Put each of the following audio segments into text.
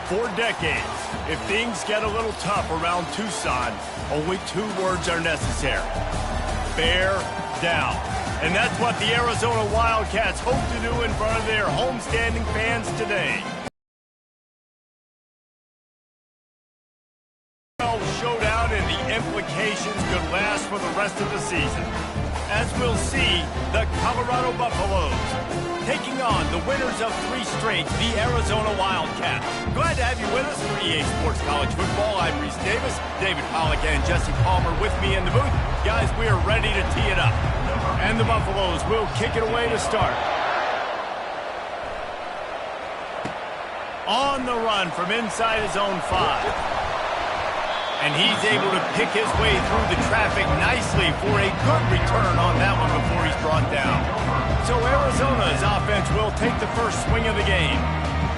For decades, if things get a little tough around Tucson, only 2 words are necessary. Bear down. And that's what the Arizona Wildcats hope to do in front of their homestanding fans today. Showdown, and the implications could last for the rest of the season. As we'll see, the Colorado Buffaloes taking on the winners of 3 straight, the Arizona Wildcats. Glad to have you with us for EA Sports College Football. I'm Reese Davis, David Pollack and Jesse Palmer with me in the booth. Guys, we are ready to tee it up. And the Buffaloes will kick it away to start. On the run from inside his own 5. And he's able to pick his way through the traffic nicely for a good return on that one before he's brought down. So Arizona's offense will take the first swing of the game.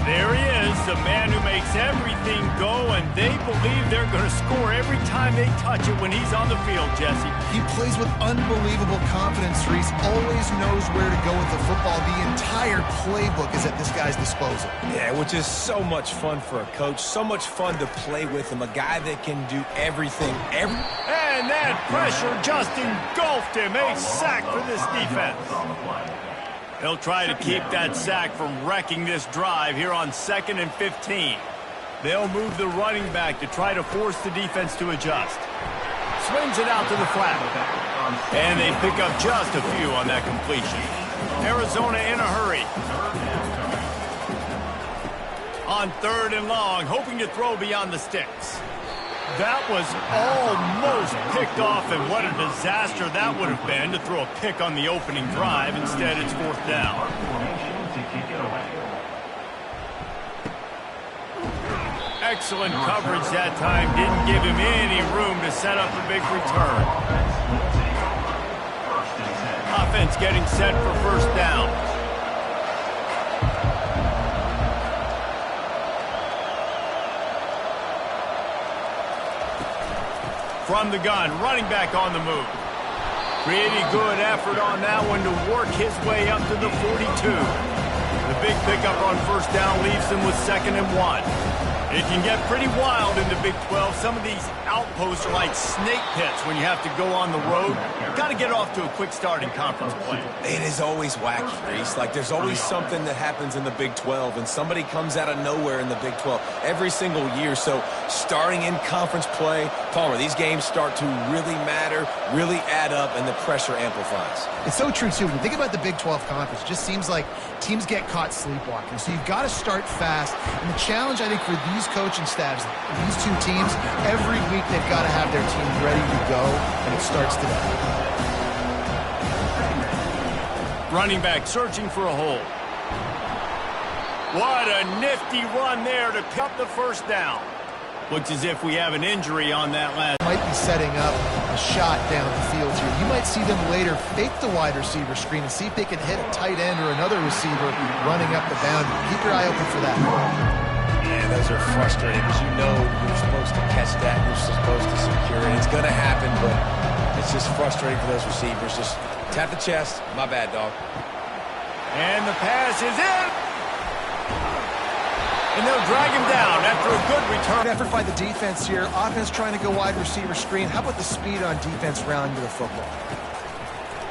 There he is, the man who makes everything go, and they believe they're going to score every time they touch it when he's on the field, Jesse. He plays with unbelievable confidence, Reese. Always knows where to go with the football. The entire playbook is at this guy's disposal. Yeah, which is so much fun for a coach. So much fun to play with him. A guy that can do everything. And that pressure just engulfed him. A sack for this defense. He'll try to keep that sack from wrecking this drive here on 2nd and 15. They'll move the running back to try to force the defense to adjust. Swings it out to the flat. And they pick up just a few on that completion. Arizona in a hurry. On 3rd and long, hoping to throw beyond the sticks. That was almost picked off, and what a disaster that would have been to throw a pick on the opening drive. Instead, it's 4th down. Excellent coverage that time. Didn't give him any room to set up a big return. Offense getting set for 1st down. From the gun, running back on the move. Pretty good effort on that one to work his way up to the 42. The big pickup on 1st down leaves him with 2nd and 1. It can get pretty wild in the Big 12. Some of these outposts are like snake pits when you have to go on the road. You've got to get off to a quick start in conference play. It is always wacky, Reese. Like, there's always something that happens in the Big 12, and somebody comes out of nowhere in the Big 12 every single year. So starting in conference play, Palmer, these games start to really matter, really add up, and the pressure amplifies. It's so true, too. When you think about the Big 12 Conference, it just seems like teams get caught sleepwalking. So you've got to start fast. And the challenge, I think, for these coaching staffs, these 2 teams, every week they've got to have their team ready to go, and it starts today. Running back searching for a hole. What a nifty run there to pick up the 1st down. Looks as if we have an injury on that last. Might be setting up a shot down the field here. You might see them later fake the wide receiver screen and see if they can hit a tight end or another receiver running up the boundary. Keep your eye open for that. Yeah, those are frustrating because you know you're supposed to catch that, you're supposed to secure it. It's going to happen, but it's just frustrating for those receivers. Just tap the chest. My bad, dog. And the pass is in. And they'll drag him down after a good return. Effort by the defense here. Offense trying to go wide receiver screen. How about the speed on defense rounding to the football?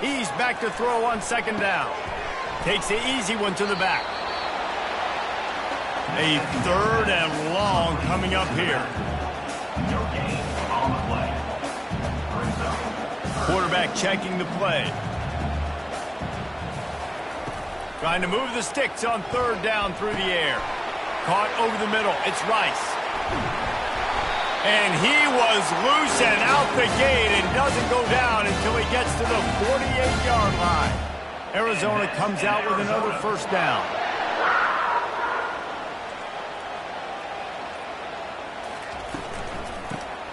He's back to throw on 2nd down. Takes the easy one to the back. A 3rd and long coming up here. Quarterback checking the play. Trying to move the sticks on 3rd down through the air. Caught over the middle. It's Rice. And he was loose and out the gate and doesn't go down until he gets to the 48-yard line. Arizona comes out with another 1st down.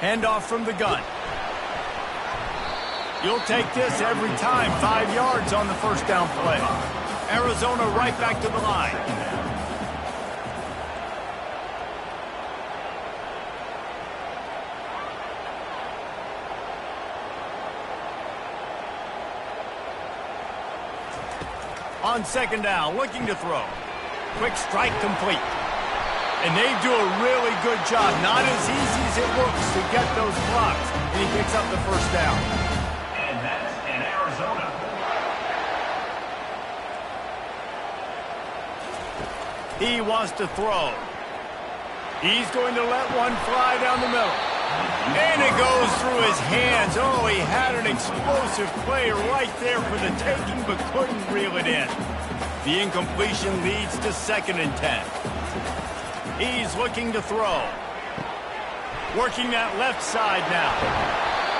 Handoff from the gun. You'll take this every time. 5 yards on the 1st down play. Arizona right back to the line. On 2nd down, looking to throw. Quick strike complete. And they do a really good job. Not as easy as it looks to get those blocks. And he picks up the first down. And that's in Arizona. He wants to throw. He's going to let one fly down the middle. And it goes through his hands. Oh, he had an explosive play right there for the taking, but couldn't reel it in. The incompletion leads to 2nd and 10. He's looking to throw. Working that left side now.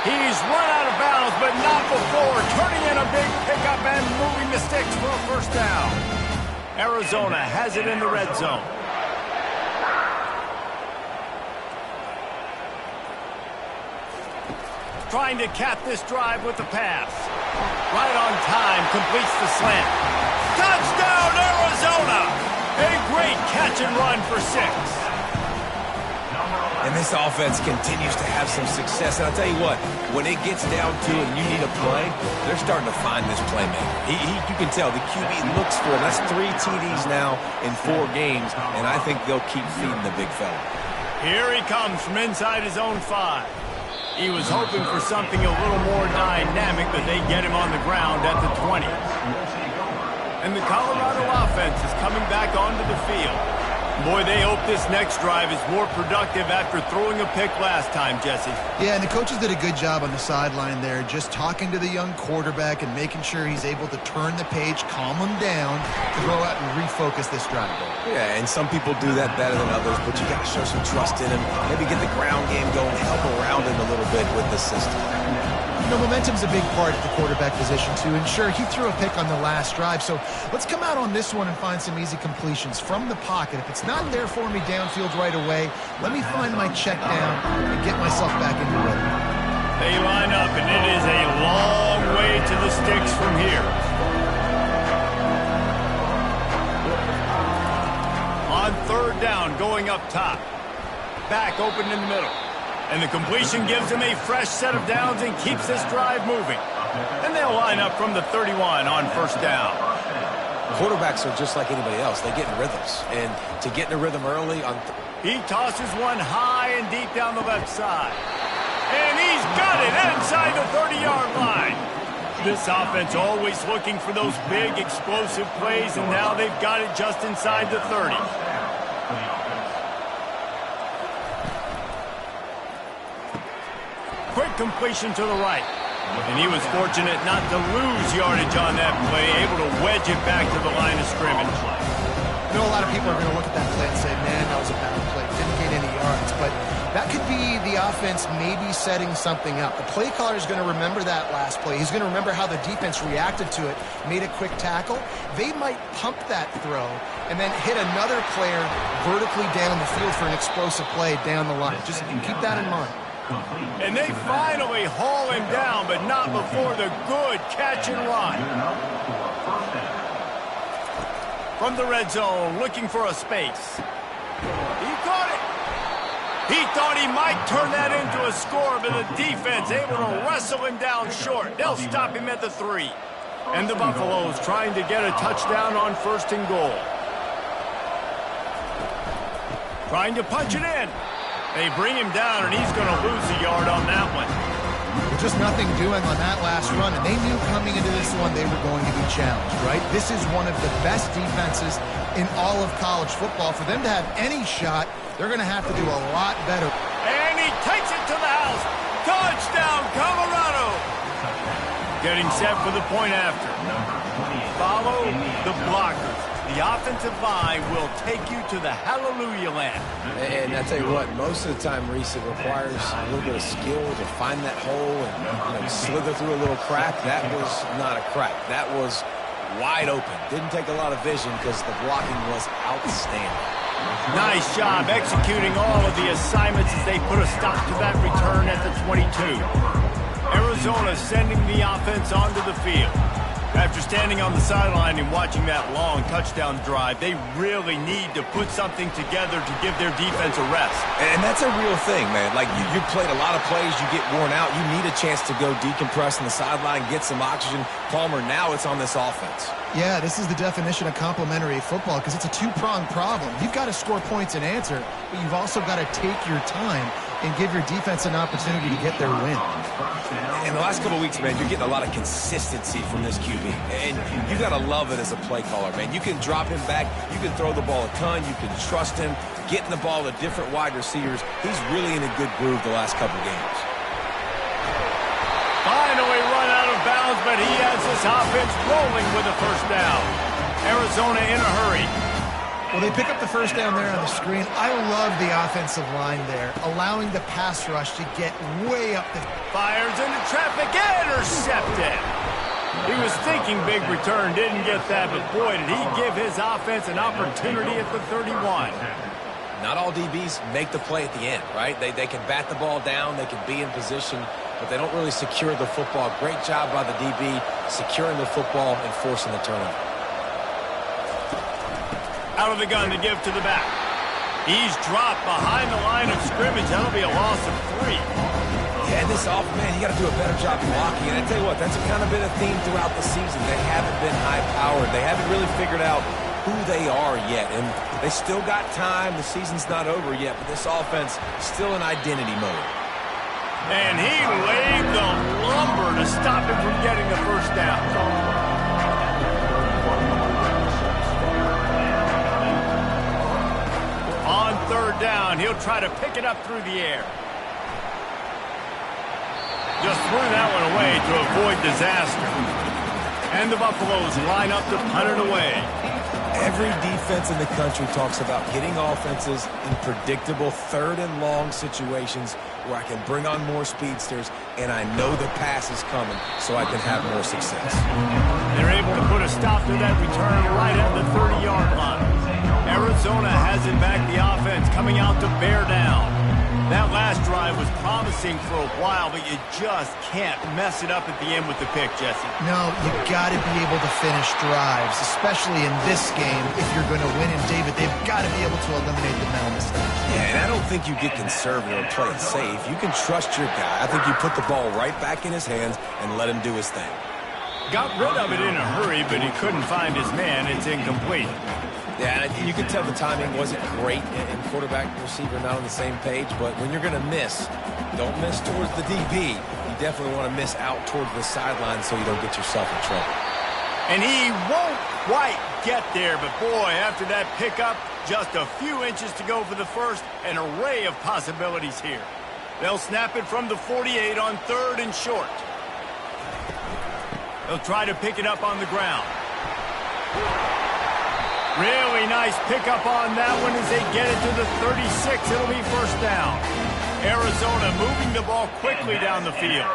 He's run out of bounds, but not before. Turning in a big pickup and moving the sticks for a first down. Arizona has it in the red zone. Trying to cap this drive with the pass. Right on time, completes the slant. Touchdown, Arizona! A great catch and run for 6. And this offense continues to have some success. And I'll tell you what, when it gets down to it and you need a play, they're starting to find this playmaker. You can tell the QB looks for him. That's 3 TDs now in 4 games, and I think they'll keep feeding the big fella. Here he comes from inside his own 5. He was hoping for something a little more dynamic, but they get him on the ground at the 20. And the Colorado offense is coming back onto the field. Boy, they hope this next drive is more productive after throwing a pick last time, Jesse. Yeah, and the coaches did a good job on the sideline there, just talking to the young quarterback and making sure he's able to turn the page, calm him down, throw out and refocus this drive. Yeah, and some people do that better than others, but you got to show some trust in him. Maybe get the ground game going, help around him a little bit with the system. You know, momentum's a big part at the quarterback position, too. And sure, he threw a pick on the last drive. So let's come out on this one and find some easy completions from the pocket. If it's not there for me downfield right away, let me find my check down and get myself back into rhythm. They line up, and it is a long way to the sticks from here. On 3rd down, going up top. Back open in the middle. And the completion gives him a fresh set of downs and keeps this drive moving. And they'll line up from the 31 on 1st down. Quarterbacks are just like anybody else. They get in rhythms. And to get in a rhythm early on... He tosses one high and deep down the left side. And he's got it inside the 30-yard line. This offense always looking for those big explosive plays, and now they've got it just inside the 30. Quick completion to the right. And he was fortunate not to lose yardage on that play, able to wedge it back to the line of scrimmage. I know a lot of people are going to look at that play and say, man, that was a bad play. Didn't gain any yards. But that could be the offense maybe setting something up. The play caller is going to remember that last play. He's going to remember how the defense reacted to it, made a quick tackle. They might pump that throw and then hit another player vertically down the field for an explosive play down the line. Just keep that in mind. And they finally haul him down, but not before the good catch and run. From the red zone, looking for a space. He caught it. He thought he might turn that into a score, but the defense able to wrestle him down short. They'll stop him at the 3. And the Buffaloes trying to get a touchdown on 1st and goal. Trying to punch it in. They bring him down, and he's going to lose a yard on that one. Just nothing doing on that last run, and they knew coming into this one they were going to be challenged, right? This is one of the best defenses in all of college football. For them to have any shot, they're going to have to do a lot better. And he takes it to the house. Touchdown, Colorado! Getting set for the point after. Follow the blockers. The offensive line will take you to the hallelujah land. And I tell you what, most of the time, Reese, it requires a little bit of skill to find that hole and slither through a little crack. That was not a crack. That was wide open. Didn't take a lot of vision because the blocking was outstanding. Nice job executing all of the assignments as they put a stop to that return at the 22. Arizona sending the offense onto the field. After standing on the sideline and watching that long touchdown drive, they really need to put something together to give their defense a rest. And that's a real thing, man. Like, you played a lot of plays, you get worn out, you need a chance to go decompress on the sideline, get some oxygen. Palmer, now it's on this offense. Yeah, this is the definition of complementary football because it's a two-pronged problem. You've got to score points and answer, but you've also got to take your time and give your defense an opportunity to get their win. In the last couple of weeks, man, you're getting a lot of consistency from this QB. And you got to love it as a play caller, man. You can drop him back. You can throw the ball a ton. You can trust him. Getting the ball to different wide receivers. He's really in a good groove the last couple games. Finally run out of bounds, but he has this offense rolling with a first down. Arizona in a hurry. Well, they pick up the first down there on the screen. I love the offensive line there, allowing the pass rush to get way up the... Fires into traffic, intercepted. He was thinking big return, didn't get that, but boy, did he give his offense an opportunity at the 31. Not all DBs make the play at the end, right? They can bat the ball down, they can be in position, but they don't really secure the football. Great job by the DB securing the football and forcing the turnover. Out of the gun to give to the back. He's dropped behind the line of scrimmage. That'll be a loss of 3. Yeah, this offense, man, you got to do a better job blocking. And I tell you what, that's kind of been a theme throughout the season. They haven't been high-powered. They haven't really figured out who they are yet. And they still got time. The season's not over yet, but this offense is still in identity mode. And he laid the lumber to stop him from getting the first down. On third down, he'll try to pick it up through the air. Just threw that one away to avoid disaster. And the Buffaloes line up to punt it away. Every defense in the country talks about getting offenses in predictable third and long situations where I can bring on more speedsters and I know the pass is coming so I can have more success. They're able to put a stop to that return right at the 30-yard line. Arizona has it back, the offense coming out to bear down. That last drive was promising for a while, but you just can't mess it up at the end with the pick, Jesse. No, you got to be able to finish drives, especially in this game. If you're going to win, and David, they've got to be able to eliminate the mental mistakes. Yeah, and I don't think you get conservative or play it safe. You can trust your guy. I think you put the ball right back in his hands and let him do his thing. Got rid of it in a hurry, but he couldn't find his man. It's incomplete. Yeah, and you can tell the timing wasn't great, and quarterback and receiver not on the same page, but when you're going to miss, don't miss towards the DB. You definitely want to miss out towards the sideline so you don't get yourself in trouble. And he won't quite get there, but boy, after that pickup, just a few inches to go for the first, an array of possibilities here. They'll snap it from the 48 on third and short. They'll try to pick it up on the ground. Really nice pickup on that one as they get it to the 36. It'll be first down. Arizona moving the ball quickly down the field.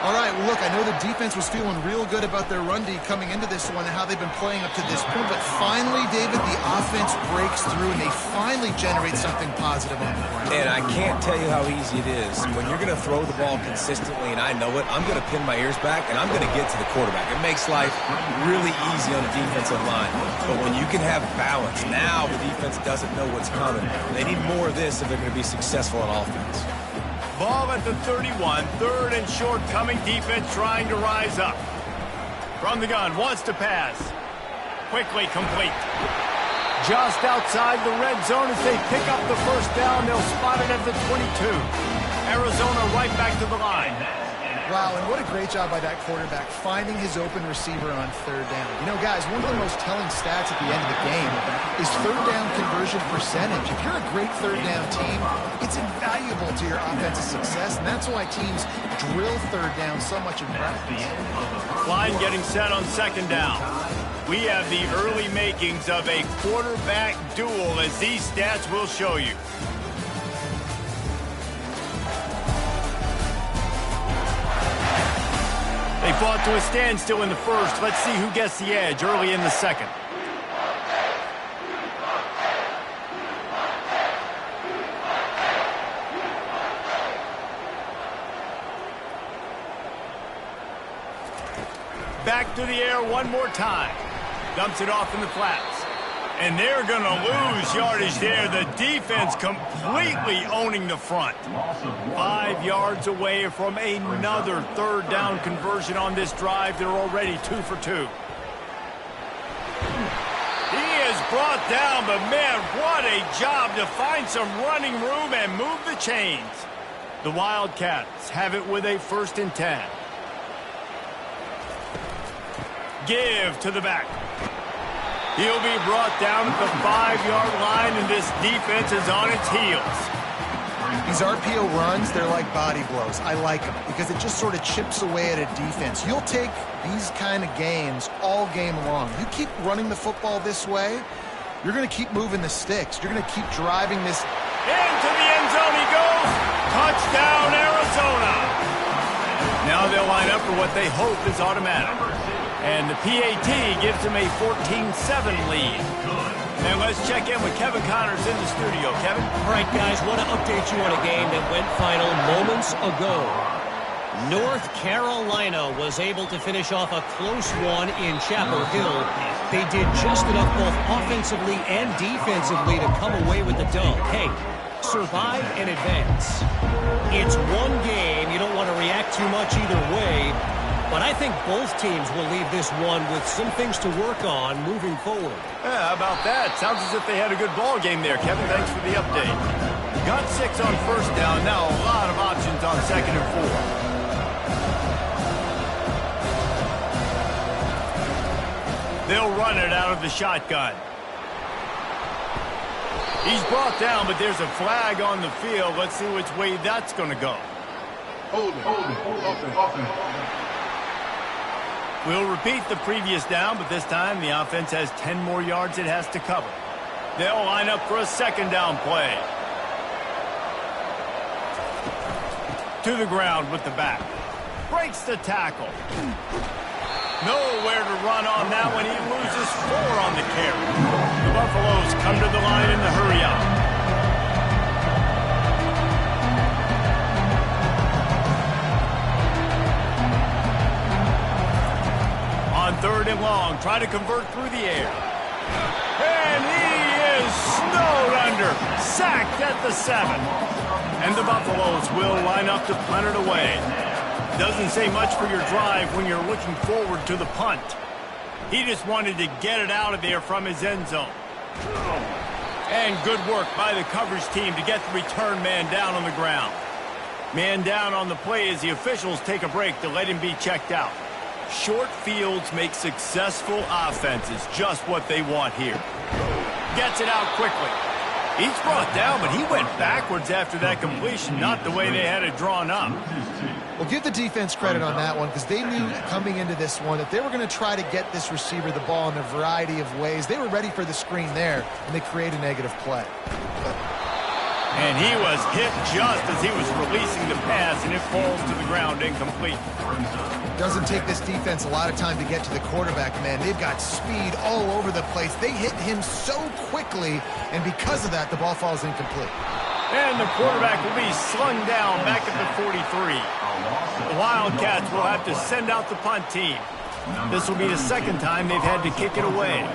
All right, well, look, I know the defense was feeling real good about their run D coming into this one and how they've been playing up to this point, but finally, David, the offense breaks through and they finally generate something positive on the ground. And I can't tell you how easy it is. When you're going to throw the ball consistently, and I know it, I'm going to pin my ears back, and I'm going to get to the quarterback. It makes life really easy on the defensive line. But when you can have balance, now the defense doesn't know what's coming. They need more of this if they're going to be successful on offense. Ball at the 31, third and short, coming defense trying to rise up. From the gun, wants to pass. Quickly complete. Just outside the red zone as they pick up the first down. They'll spot it at the 22. Arizona right back to the line. Wow, and what a great job by that quarterback finding his open receiver on third down. You know, guys, one of the most telling stats at the end of the game is third down conversion percentage. If you're a great third down team, it's invaluable to your offensive success, and that's why teams drill third down so much in practice. Line getting set on second down. We have the early makings of a quarterback duel, as these stats will show you. They fought to a standstill in the first. Let's see who gets the edge early in the second. Back to the air one more time. Dumps it off in the flats. And they're going to lose yardage there. The defense completely owning the front. 5 yards away from another third down conversion on this drive. They're already 2 for 2. He is brought down, but man, what a job to find some running room and move the chains. The Wildcats have it with a 1st and 10. Give to the back. He'll be brought down at the 5-yard line, and this defense is on its heels. These RPO runs, they're like body blows. I like them because it just sort of chips away at a defense. You'll take these kind of gains all game long. You keep running the football this way, you're going to keep moving the sticks. You're going to keep driving this. Into the end zone he goes. Touchdown, Arizona. Now they'll line up for what they hope is automatic. And the PAT gives them a 14-7 lead. And let's check in with Kevin Connors in the studio. Kevin? All right, guys, want to update you on a game that went final moments ago. North Carolina was able to finish off a close one in Chapel Hill. They did just enough both offensively and defensively to come away with the dub. Hey, survive and advance. It's one game. You don't want to react too much either way. But I think both teams will leave this one with some things to work on moving forward. Yeah, how about that? Sounds as if they had a good ball game there, Kevin. Thanks for the update. Got 6 on 1st down. Now a lot of options on 2nd and 4. They'll run it out of the shotgun. He's brought down, but there's a flag on the field. Let's see which way that's going to go. Hold it. We'll repeat the previous down, but this time the offense has 10 more yards it has to cover. They'll line up for a 2nd down play. To the ground with the back. Breaks the tackle. Nowhere to run on that one. He loses 4 on the carry. The Buffaloes come to the line in the hurry-up. On 3rd and long, try to convert through the air. And he is snowed under. Sacked at the 7. And the Buffaloes will line up to punt it away. Doesn't say much for your drive when you're looking forward to the punt. He just wanted to get it out of there from his end zone. And good work by the coverage team to get the return man down on the ground. Man down on the play as the officials take a break to let him be checked out. Short fields make successful offenses just what they want here. Gets it out quickly. He's brought down, but he went backwards after that completion, not the way they had it drawn up. Well, give the defense credit on that one because they knew coming into this one that they were going to try to get this receiver the ball in a variety of ways. They were ready for the screen there, and they create a negative play. And he was hit just as he was releasing the pass, and it falls to the ground incomplete. Doesn't take this defense a lot of time to get to the quarterback, man. They've got speed all over the place. They hit him so quickly, and because of that, the ball falls incomplete. And the quarterback will be slung down back at the 43. The Wildcats will have to send out the punt team. This will be the 2nd time they've had to kick it away.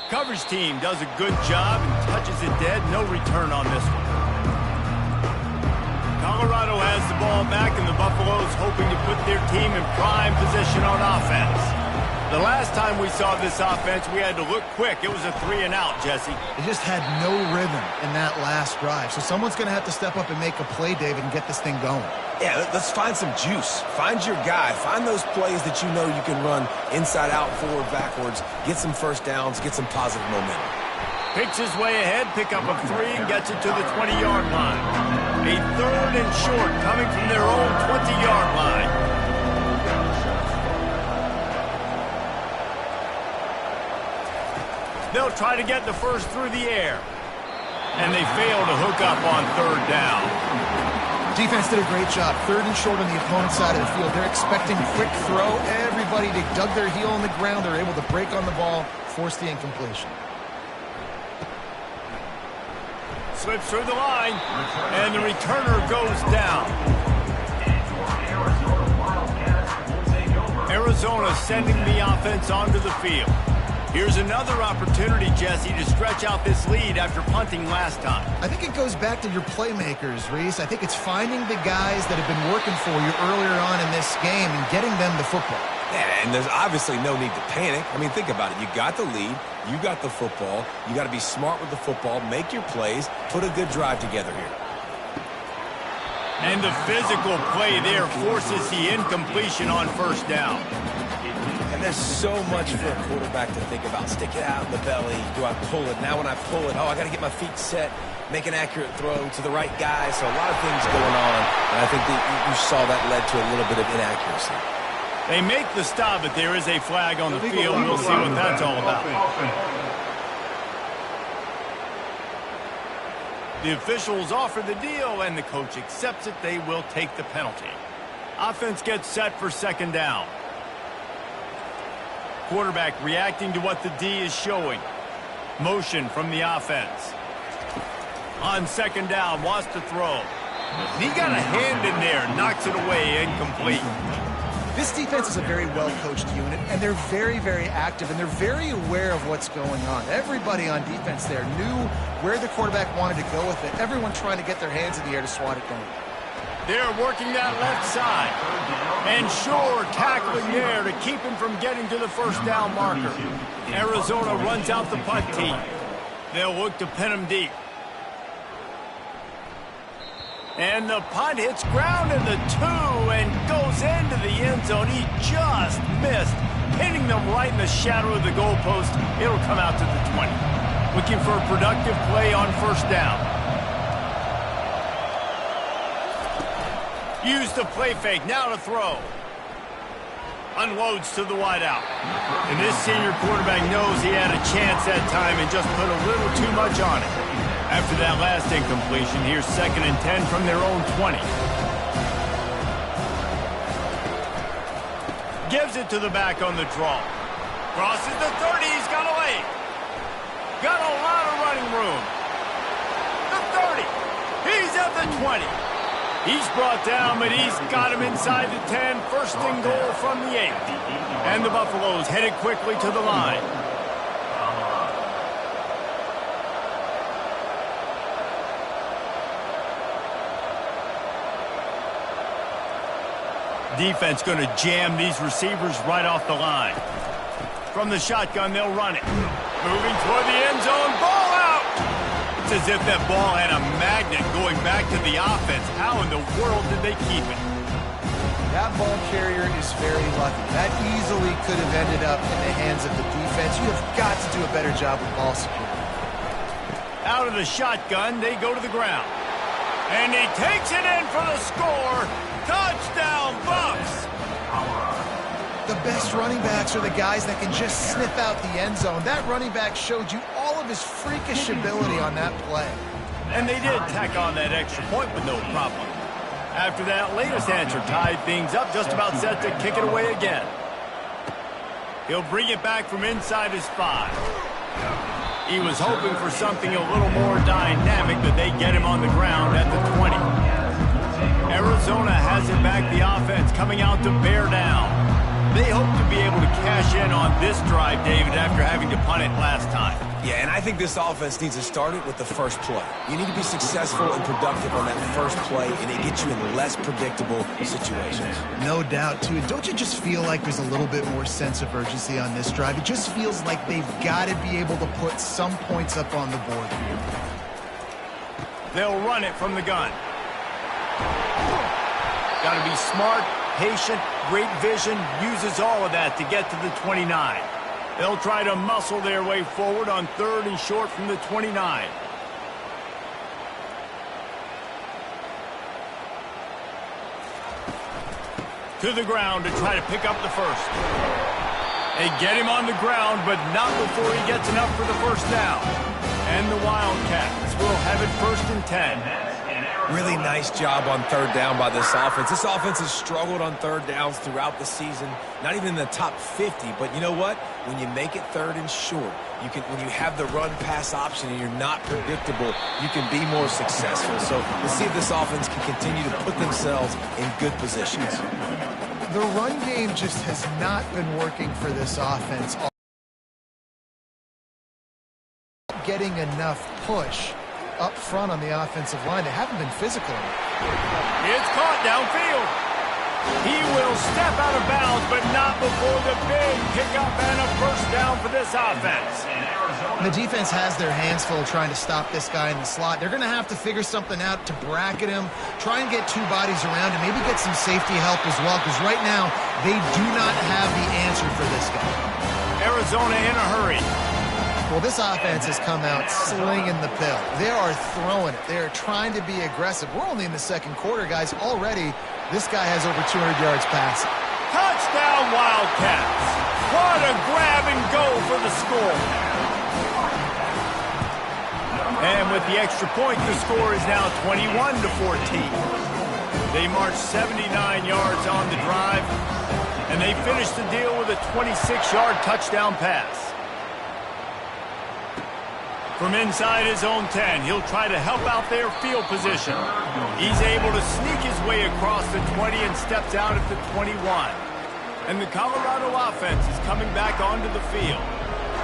Coverage team does a good job and touches it dead. No return on this one. Colorado has the ball back, and the Buffaloes hoping to put their team in prime position on offense. The last time we saw this offense, we had to look quick. It was a 3-and-out, Jesse. They just had no rhythm in that last drive. So someone's going to have to step up and make a play, David, and get this thing going. Yeah, let's find some juice. Find your guy. Find those plays that you know you can run inside out, forward, backwards. Get some 1st downs. Get some positive momentum. Picks his way ahead, pick up a 3, and gets it to the 20-yard line. A 3rd and short coming from their own 20-yard line. They'll try to get the first through the air. And they fail to hook up on 3rd down. Defense did a great job. 3rd and short on the opponent's side of the field. They're expecting quick throw. Everybody, they dug their heel on the ground. They're able to break on the ball, force the incompletion. Slips through the line, and the returner goes down. Arizona sending the offense onto the field. Here's another opportunity, Jesse, to stretch out this lead after punting last time. I think it goes back to your playmakers, Reese. I think it's finding the guys that have been working for you earlier on in this game and getting them the football. Yeah, and there's obviously no need to panic. I mean, think about it. You got the lead. You got the football. You got to be smart with the football, make your plays, put a good drive together here. And the physical play there forces the incompletion on first down. And there's so much for a quarterback to think about. Stick it out in the belly. Do I pull it? Now when I pull it, I got to get my feet set, make an accurate throw to the right guy. So a lot of things going on. And I think that you saw that led to a little bit of inaccuracy. They make the stop, but there is a flag on the field. We'll see what that's all about. The officials offer the deal, and the coach accepts it. They will take the penalty. Offense gets set for second down. Quarterback reacting to what the D is showing. Motion from the offense. On second down, wants to throw. He got a hand in there, knocks it away, incomplete. This defense is a very well-coached unit, and they're very, very active, and they're very aware of what's going on. Everybody on defense there knew where the quarterback wanted to go with it. Everyone trying to get their hands in the air to swat it down. They're working that left side. And sure, tackling there to keep him from getting to the first down marker. Arizona runs out the punt team. They'll look to pin him deep. And the punt hits ground in the 2 and goes into the end zone. He just missed, pinning them right in the shadow of the goalpost. It'll come out to the 20. Looking for a productive play on first down. Use the play fake, now to throw. Unloads to the wideout. And this senior quarterback knows he had a chance that time and just put a little too much on it. After that last incompletion, here's 2nd and 10 from their own 20. Gives it to the back on the draw. Crosses the 30, he's got a lane. Got a lot of running room. The 30, he's at the 20. He's brought down, but he's got him inside the 10. First and goal from the 8. And the Buffaloes headed quickly to the line. Defense going to jam these receivers right off the line. From the shotgun, they'll run it. Moving toward the end zone, ball out! It's as if that ball had a magnet going back to the offense. How in the world did they keep it? That ball carrier is very lucky. That easily could have ended up in the hands of the defense. You have got to do a better job with ball security. Out of the shotgun, they go to the ground. And he takes it in for the score. Touchdown, Buffs! The best running backs are the guys that can just sniff out the end zone. That running back showed you all of his freakish ability on that play. And they did tack on that extra point with no problem. After that latest answer tied things up, just about set to kick it away again. He'll bring it back from inside his 5. He was hoping for something a little more dynamic, but they get him on the ground at the 20. Arizona has it back, the offense coming out to bear down. They hope to be able to cash in on this drive, David, after having to punt it last time. Yeah, and I think this offense needs to start it with the first play. You need to be successful and productive on that first play, and it gets you in less predictable situations. No doubt, too. Don't you just feel like there's a little bit more sense of urgency on this drive? It just feels like they've got to be able to put some points up on the board here. They'll run it from the gun. Got to be smart, patient, great vision, uses all of that to get to the 29. They'll try to muscle their way forward on 3rd and short from the 29. To the ground to try to pick up the first. They get him on the ground, but not before he gets enough for the first down. And the Wildcats will have it 1st and 10. Really nice job on 3rd down by this offense. This offense has struggled on 3rd downs throughout the season. Not even in the top 50, but you know what? When you make it 3rd and short, when you have the run-pass option and you're not predictable, you can be more successful. So we'll see if this offense can continue to put themselves in good positions. The run game just has not been working for this offense. Getting enough push up front on the offensive line. They haven't been physical enough. It's caught downfield. He will step out of bounds, but not before the big pickup and a first down for this offense. The defense has their hands full trying to stop this guy in the slot. They're going to have to figure something out to bracket him, try and get two bodies around him, maybe get some safety help as well, because right now they do not have the answer for this guy. Arizona in a hurry. Well, this offense has come out slinging the pill. They are throwing it. They are trying to be aggressive. We're only in the second quarter, guys. Already, this guy has over 200 yards passing. Touchdown, Wildcats. What a grab and go for the score. And with the extra point, the score is now 21-14. They marched 79 yards on the drive, and they finished the deal with a 26-yard touchdown pass. From inside his own 10, he'll try to help out their field position. He's able to sneak his way across the 20 and steps out at the 21. And the Colorado offense is coming back onto the field.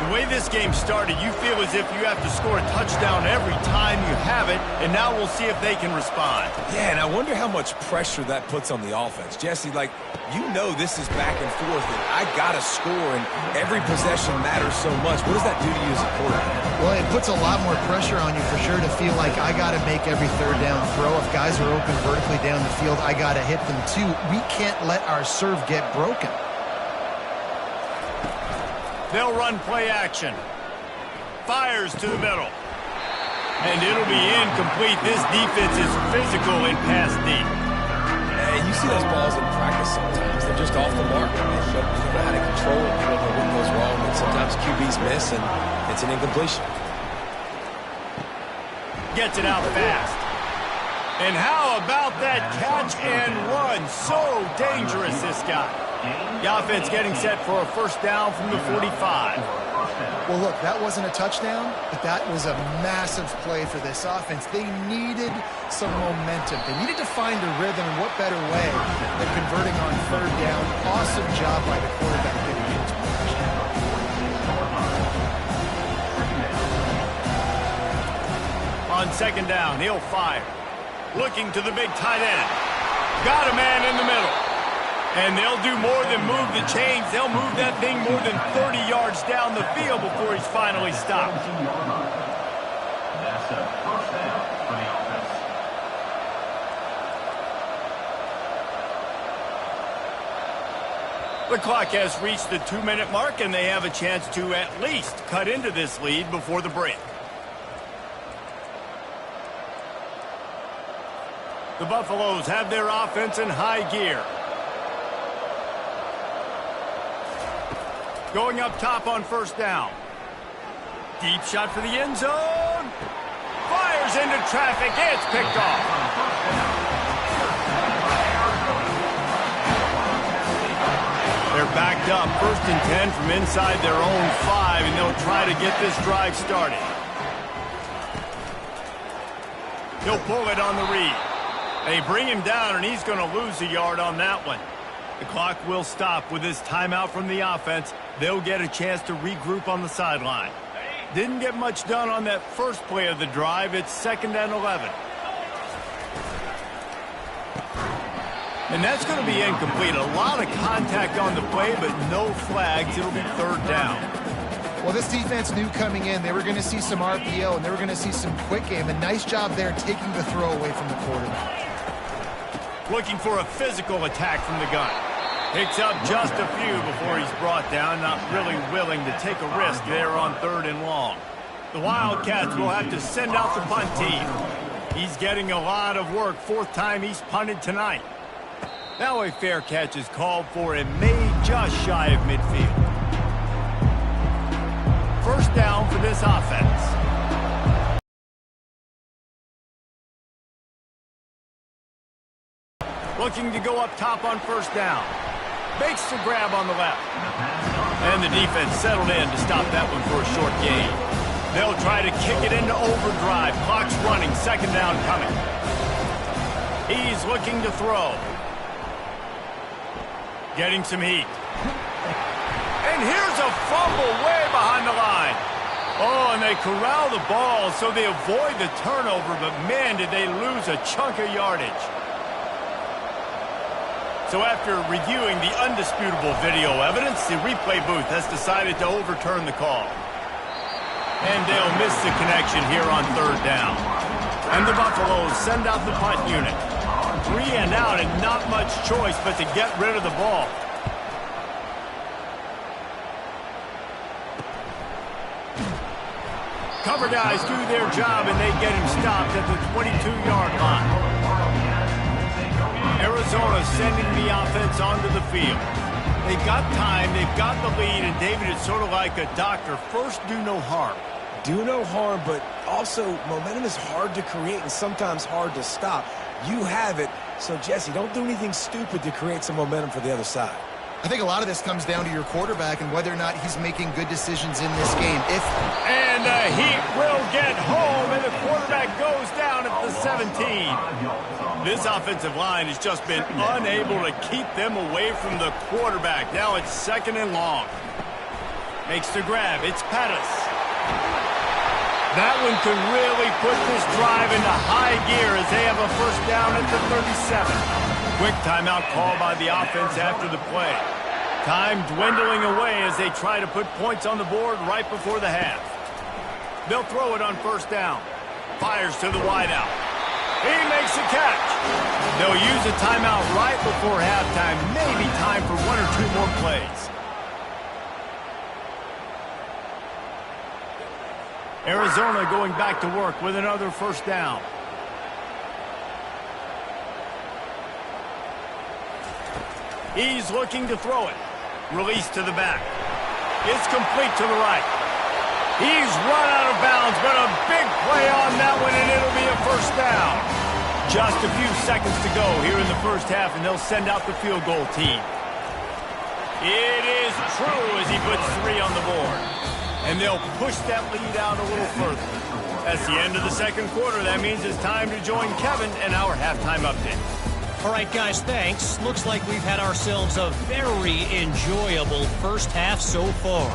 The way this game started, you feel as if you have to score a touchdown every time you have it, and now we'll see if they can respond. Yeah, and I wonder how much pressure that puts on the offense. Jesse, like, you know this is back and forth, and I got to score, and every possession matters so much. What does that do to you as a quarterback? Well, it puts a lot more pressure on you for sure to feel like I got to make every third down throw. If guys are open vertically down the field, I got to hit them too. We can't let our serve get broken. They'll run play action. Fires to the middle. And it'll be incomplete. This defense is physical in pass deep. Hey, you see those balls in practice sometimes. They're just off the mark. You don't know how to control it. You don't know what goes wrong. And sometimes QBs miss, and it's an incompletion. Gets it out fast. And how about that catch and run? So dangerous, this guy. The offense getting set for a first down from the 45. Well, look, that wasn't a touchdown, but that was a massive play for this offense. They needed some momentum. They needed to find a rhythm, and what better way than converting on third down. Awesome job by the quarterback getting into position. On second down, he'll fire. Looking to the big tight end. Got a man in the middle. And they'll do more than move the chains. They'll move that thing more than 30 yards down the field before he's finally stopped. That's a first down for the offense. The clock has reached the 2-minute mark, and they have a chance to at least cut into this lead before the break. The Buffaloes have their offense in high gear. Going up top on first down. Deep shot for the end zone. Fires into traffic. It's picked off. They're backed up. 1st and 10 from inside their own 5, and they'll try to get this drive started. He'll pull it on the read. They bring him down, and he's going to lose a yard on that one. The clock will stop with this timeout from the offense. They'll get a chance to regroup on the sideline. Didn't get much done on that first play of the drive. It's 2nd and 11. And that's going to be incomplete. A lot of contact on the play, but no flags. It'll be 3rd down. Well, this defense knew coming in they were going to see some RPO, and they were going to see some quick game. A nice job there taking the throw away from the quarterback. Looking for a physical attack from the gun. Picks up just a few before he's brought down, not really willing to take a risk there on 3rd and long. The Wildcats will have to send out the punt team. He's getting a lot of work. 4th time he's punted tonight. Now a fair catch is called for and made just shy of midfield. First down for this offense. Looking to go up top on first down. Makes the grab on the left. And the defense settled in to stop that one for a short gain. They'll try to kick it into overdrive. Clock's running. 2nd down coming. He's looking to throw. Getting some heat. And here's a fumble way behind the line. Oh, and they corral the ball so they avoid the turnover, but man, did they lose a chunk of yardage. So after reviewing the undisputable video evidence, the replay booth has decided to overturn the call. And they'll miss the connection here on third down. And the Buffaloes send out the punt unit. 3 and out and not much choice but to get rid of the ball. Cover guys do their job and they get him stopped at the 22-yard line. Arizona sending the offense onto the field. They've got time, they've got the lead, and David, it's sort of like a doctor. First, do no harm. Do no harm, but also momentum is hard to create and sometimes hard to stop. You have it, so Jesse, don't do anything stupid to create some momentum for the other side. I think a lot of this comes down to your quarterback and whether or not he's making good decisions in this game. And the Heat will get home, and the quarterback goes down at the 17. This offensive line has just been unable to keep them away from the quarterback. Now it's 2nd and long. Makes the grab. It's Pettis. That one could really put this drive into high gear as they have a first down at the 37. Quick timeout call by the offense after the play. Time dwindling away as they try to put points on the board right before the half. They'll throw it on first down. Fires to the wideout. He makes the catch. They'll use a timeout right before halftime. Maybe time for 1 or 2 more plays. Arizona going back to work with another first down. He's looking to throw it. Release to the back. It's complete to the right. He's run out of bounds, but a big play on that one, and it'll be a first down. Just a few seconds to go here in the first half, and they'll send out the field goal team. It is true as he puts 3 on the board. And they'll push that lead out a little further. That's the end of the second quarter. That means it's time to join Kevin and our halftime update. All right, guys, thanks. Looks like we've had ourselves a very enjoyable first half so far.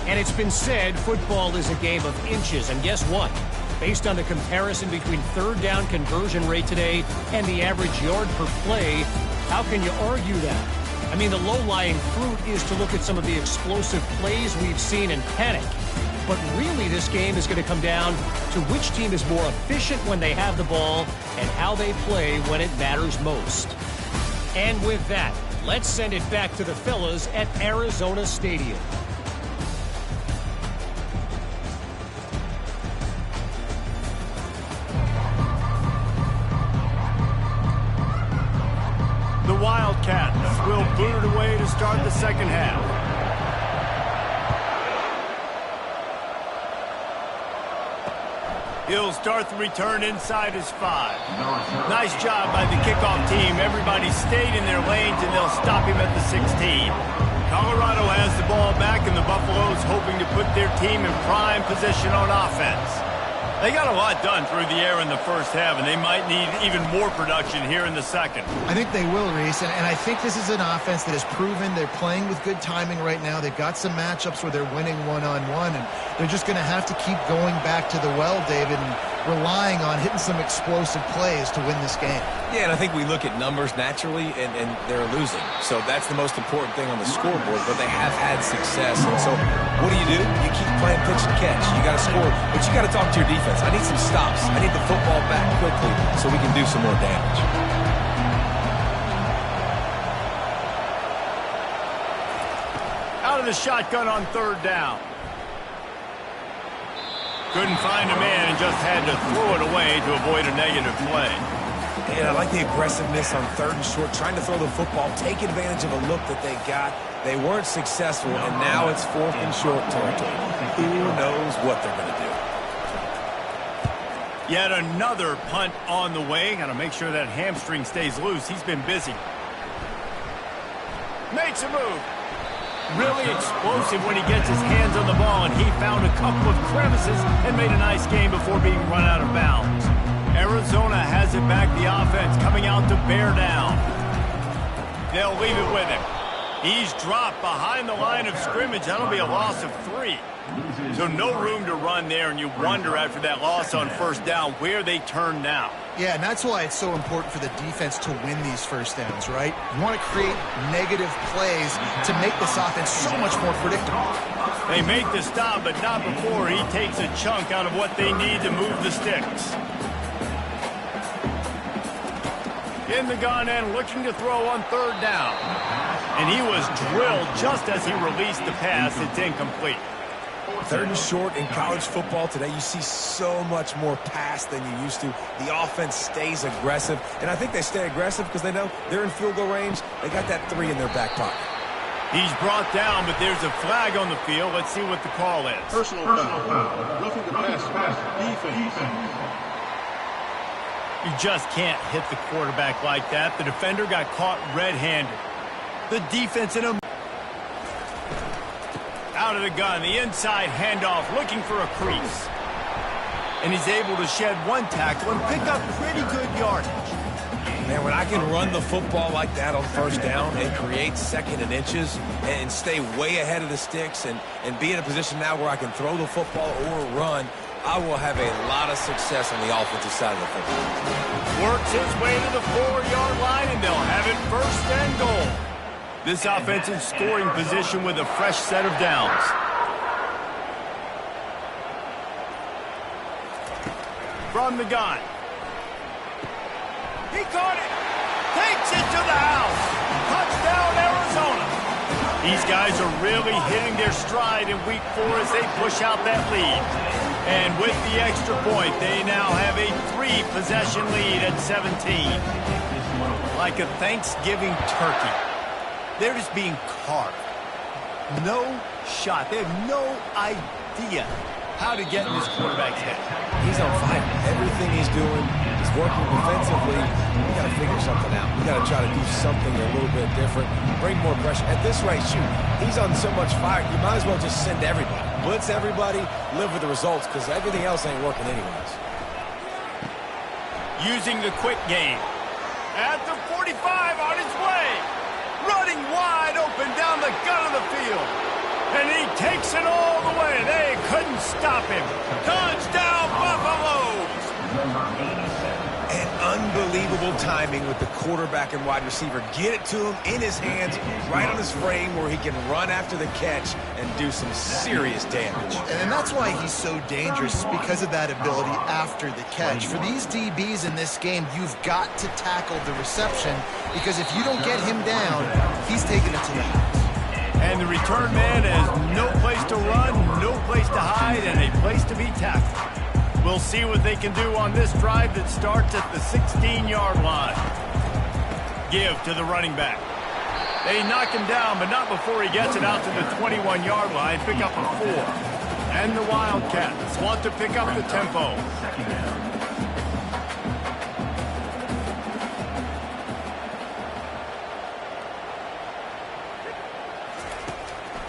And it's been said football is a game of inches. And guess what? Based on the comparison between third down conversion rate today and the average yard per play, how can you argue that? I mean, the low-lying fruit is to look at some of the explosive plays we've seen and panic. But really, this game is going to come down to which team is more efficient when they have the ball and how they play when it matters most. And with that, let's send it back to the fellas at Arizona Stadium. The Wildcats will boot it away to start the second half. He'll start the return inside his 5. Nice job by the kickoff team. Everybody stayed in their lanes, and they'll stop him at the 16. Colorado has the ball back, and the Buffaloes hoping to put their team in prime position on offense. They got a lot done through the air in the first half, and they might need even more production here in the second. I think they will, Reese, and I think this is an offense that has proven they're playing with good timing right now. They've got some matchups where they're winning one-on-one, and they're just going to have to keep going back to the well, David, and relying on hitting some explosive plays to win this game. Yeah, and I think we look at numbers naturally, and they're losing. So that's the most important thing on the scoreboard, but they have had success. And so what do? You keep playing pitch and catch. You got to score, but you got to talk to your defense. I need some stops. I need the football back quickly so we can do some more damage. Out of the shotgun on third down. Couldn't find a man and just had to throw it away to avoid a negative play. And I like the aggressiveness on third and short, trying to throw the football, take advantage of a look that they got. They weren't successful, and now it's 4th and short territory. Who knows what they're going to do? Yet another punt on the way. Got to make sure that hamstring stays loose. He's been busy. Makes a move. Really explosive when he gets his hands on the ball, and he found a couple of crevices and made a nice game before being run out of bounds. Arizona has it back, the offense coming out to bear down. They'll leave it with him. He's dropped behind the line of scrimmage. That'll be a loss of 3. So no room to run there, and you wonder after that loss on first down where they turn now. Yeah, and that's why it's so important for the defense to win these first downs, right? You want to create negative plays to make this offense so much more predictable. They make the stop, but not before he takes a chunk out of what they need to move the sticks. In the gun and looking to throw on third down. And he was drilled just as he released the pass. It's incomplete. 3rd and short in college football today. You see so much more pass than you used to. The offense stays aggressive, and I think they stay aggressive because they know they're in field goal range. They got that 3 in their back pocket. He's brought down, but there's a flag on the field. Let's see what the call is. Personal foul. Roughing the passer. Defense. You just can't hit the quarterback like that. The defender got caught red-handed. The defense in a... Out of the gun, the inside handoff, looking for a crease. And he's able to shed 1 tackle and pick up pretty good yardage. Man, when I can run the football like that on first down and create 2nd and inches and stay way ahead of the sticks and be in a position now where I can throw the football or run, I will have a lot of success on the offensive side of the football. Works his way to the 4-yard line, and they'll have it 1st and goal. This offensive scoring position with a fresh set of downs. From the gun. He caught it. Takes it to the house. Touchdown, Arizona. These guys are really hitting their stride in week 4 as they push out that lead. And with the extra point, they now have a 3-possession lead at 17. Like a Thanksgiving turkey. They're just being carved. No shot. They have no idea how to get in this quarterback's head. He's on fire. Everything he's doing is working defensively. We got to figure something out. We got to try to do something a little bit different. Bring more pressure. At this rate, shoot, he's on so much fire, you might as well just send everybody. Blitz everybody, live with the results, because everything else ain't working anyways. Using the quick game. At the 45 on his way. Running wide open down the gut of the field. And he takes it all the way. They couldn't stop him. Touchdown, Buffaloes! And unbelievable timing with the quarterback and wide receiver. Get it to him in his hands, right on his frame where he can run after the catch and do some serious damage. And that's why he's so dangerous, because of that ability after the catch. For these DBs in this game, you've got to tackle the reception, because if you don't get him down, he's taking it to the house. And the return man has no place to run, no place to hide, and a place to be tackled. We'll see what they can do on this drive that starts at the 16-yard line. Give to the running back. They knock him down, but not before he gets it out to the 21-yard line. Pick up a 4. And the Wildcats want to pick up the tempo.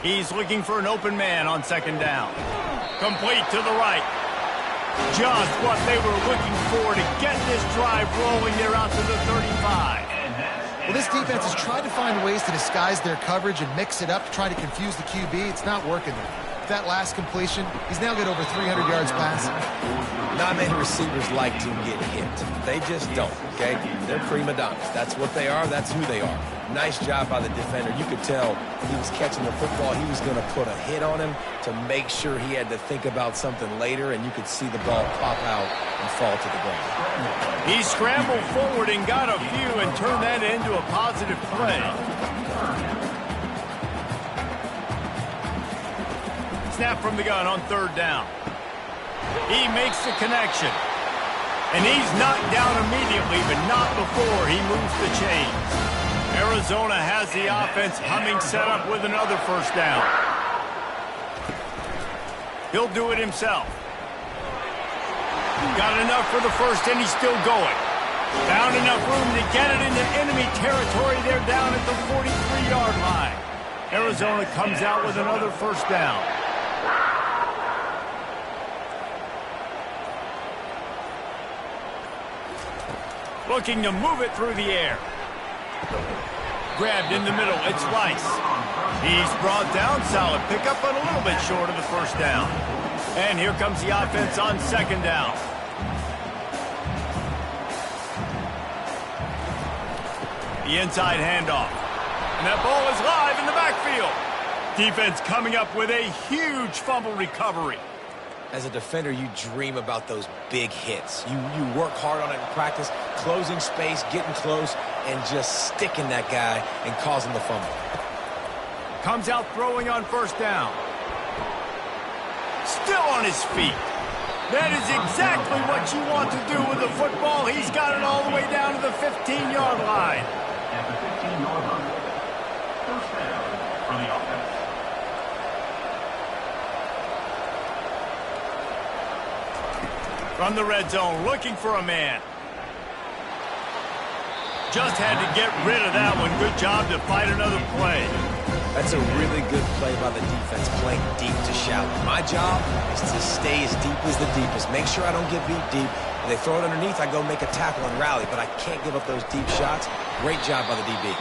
He's looking for an open man on 2nd down. Complete to the right. Just what they were looking for to get this drive rolling. They're out to the 35. Well, this defense has tried to find ways to disguise their coverage and mix it up to try to confuse the QB. It's not working there. That last completion, he's now got over 300 yards passing. Not many receivers like to get hit. They just don't, okay? They're prima donnas. That's what they are. That's who they are. Nice job by the defender. You could tell he was catching the football. He was going to put a hit on him to make sure he had to think about something later, and you could see the ball pop out and fall to the ground. He scrambled forward and got a few and turned that into a positive play. Snap from the gun on 3rd down. He makes the connection. And he's knocked down immediately, but not before he moves the chains. Arizona has the offense humming, set up with another 1st down. He'll do it himself. Got enough for the 1st, and he's still going. Found enough room to get it into enemy territory. They're down at the 43-yard line. Arizona comes out with another 1st down. Looking to move it through the air. Grabbed in the middle. It's Rice. He's brought down. Solid pickup, but a little bit short of the first down. And here comes the offense on second down. The inside handoff. And that ball is live in the backfield. Defense coming up with a huge fumble recovery. As a defender, you dream about those big hits. You work hard on it in practice, closing space, getting close, and just sticking that guy and causing the fumble. Comes out throwing on first down. Still on his feet. That is exactly what you want to do with the football. He's got it all the way down to the 15-yard line. At the 15-yard line. First down for the offense. From the red zone, looking for a man. Just had to get rid of that one. Good job to fight another play. That's a really good play by the defense, playing deep to shallow. My job is to stay as deep as the deepest. Make sure I don't get beat deep. If they throw it underneath, I go make a tackle and rally, but I can't give up those deep shots. Great job by the DB.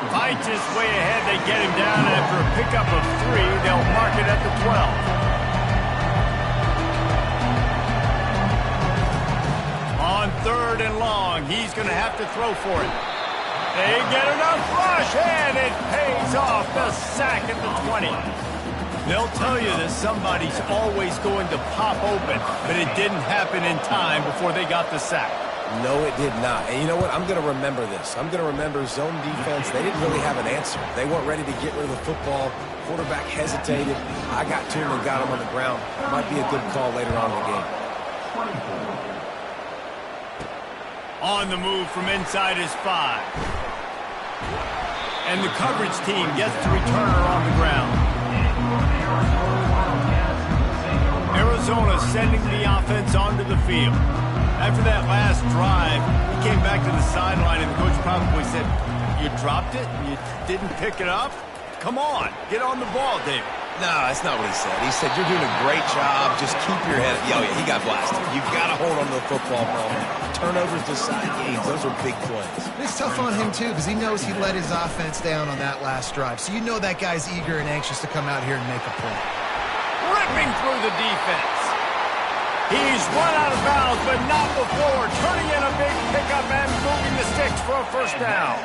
Fights his way ahead. They get him down after a pickup of 3. They'll mark it at the 12. On third and long, he's going to have to throw for it. They get enough rush, and it pays off. The sack at the 20. They'll tell you that somebody's always going to pop open, but it didn't happen in time before they got the sack. No, it did not. And you know what? I'm going to remember this. I'm going to remember zone defense. They didn't really have an answer. They weren't ready to get rid of the football. Quarterback hesitated. I got to him and got him on the ground. Might be a good call later on in the game. On the move from inside his 5. And the coverage team gets the returner on the ground. Arizona sending the offense onto the field. After that last drive, he came back to the sideline, and the coach probably said, "You dropped it? You didn't pick it up? Come on, get on the ball, David." No, that's not what he said. He said, "You're doing a great job. Just keep your head." Oh, yeah, he got blasted. You've got to hold on to the football, bro. Turnovers decide games. Those are big plays. It's tough on him, too, because he knows he let his offense down on that last drive. So you know that guy's eager and anxious to come out here and make a play. Ripping through the defense. He's run out of bounds, but not before turning in a big pickup and moving the sticks for a first down.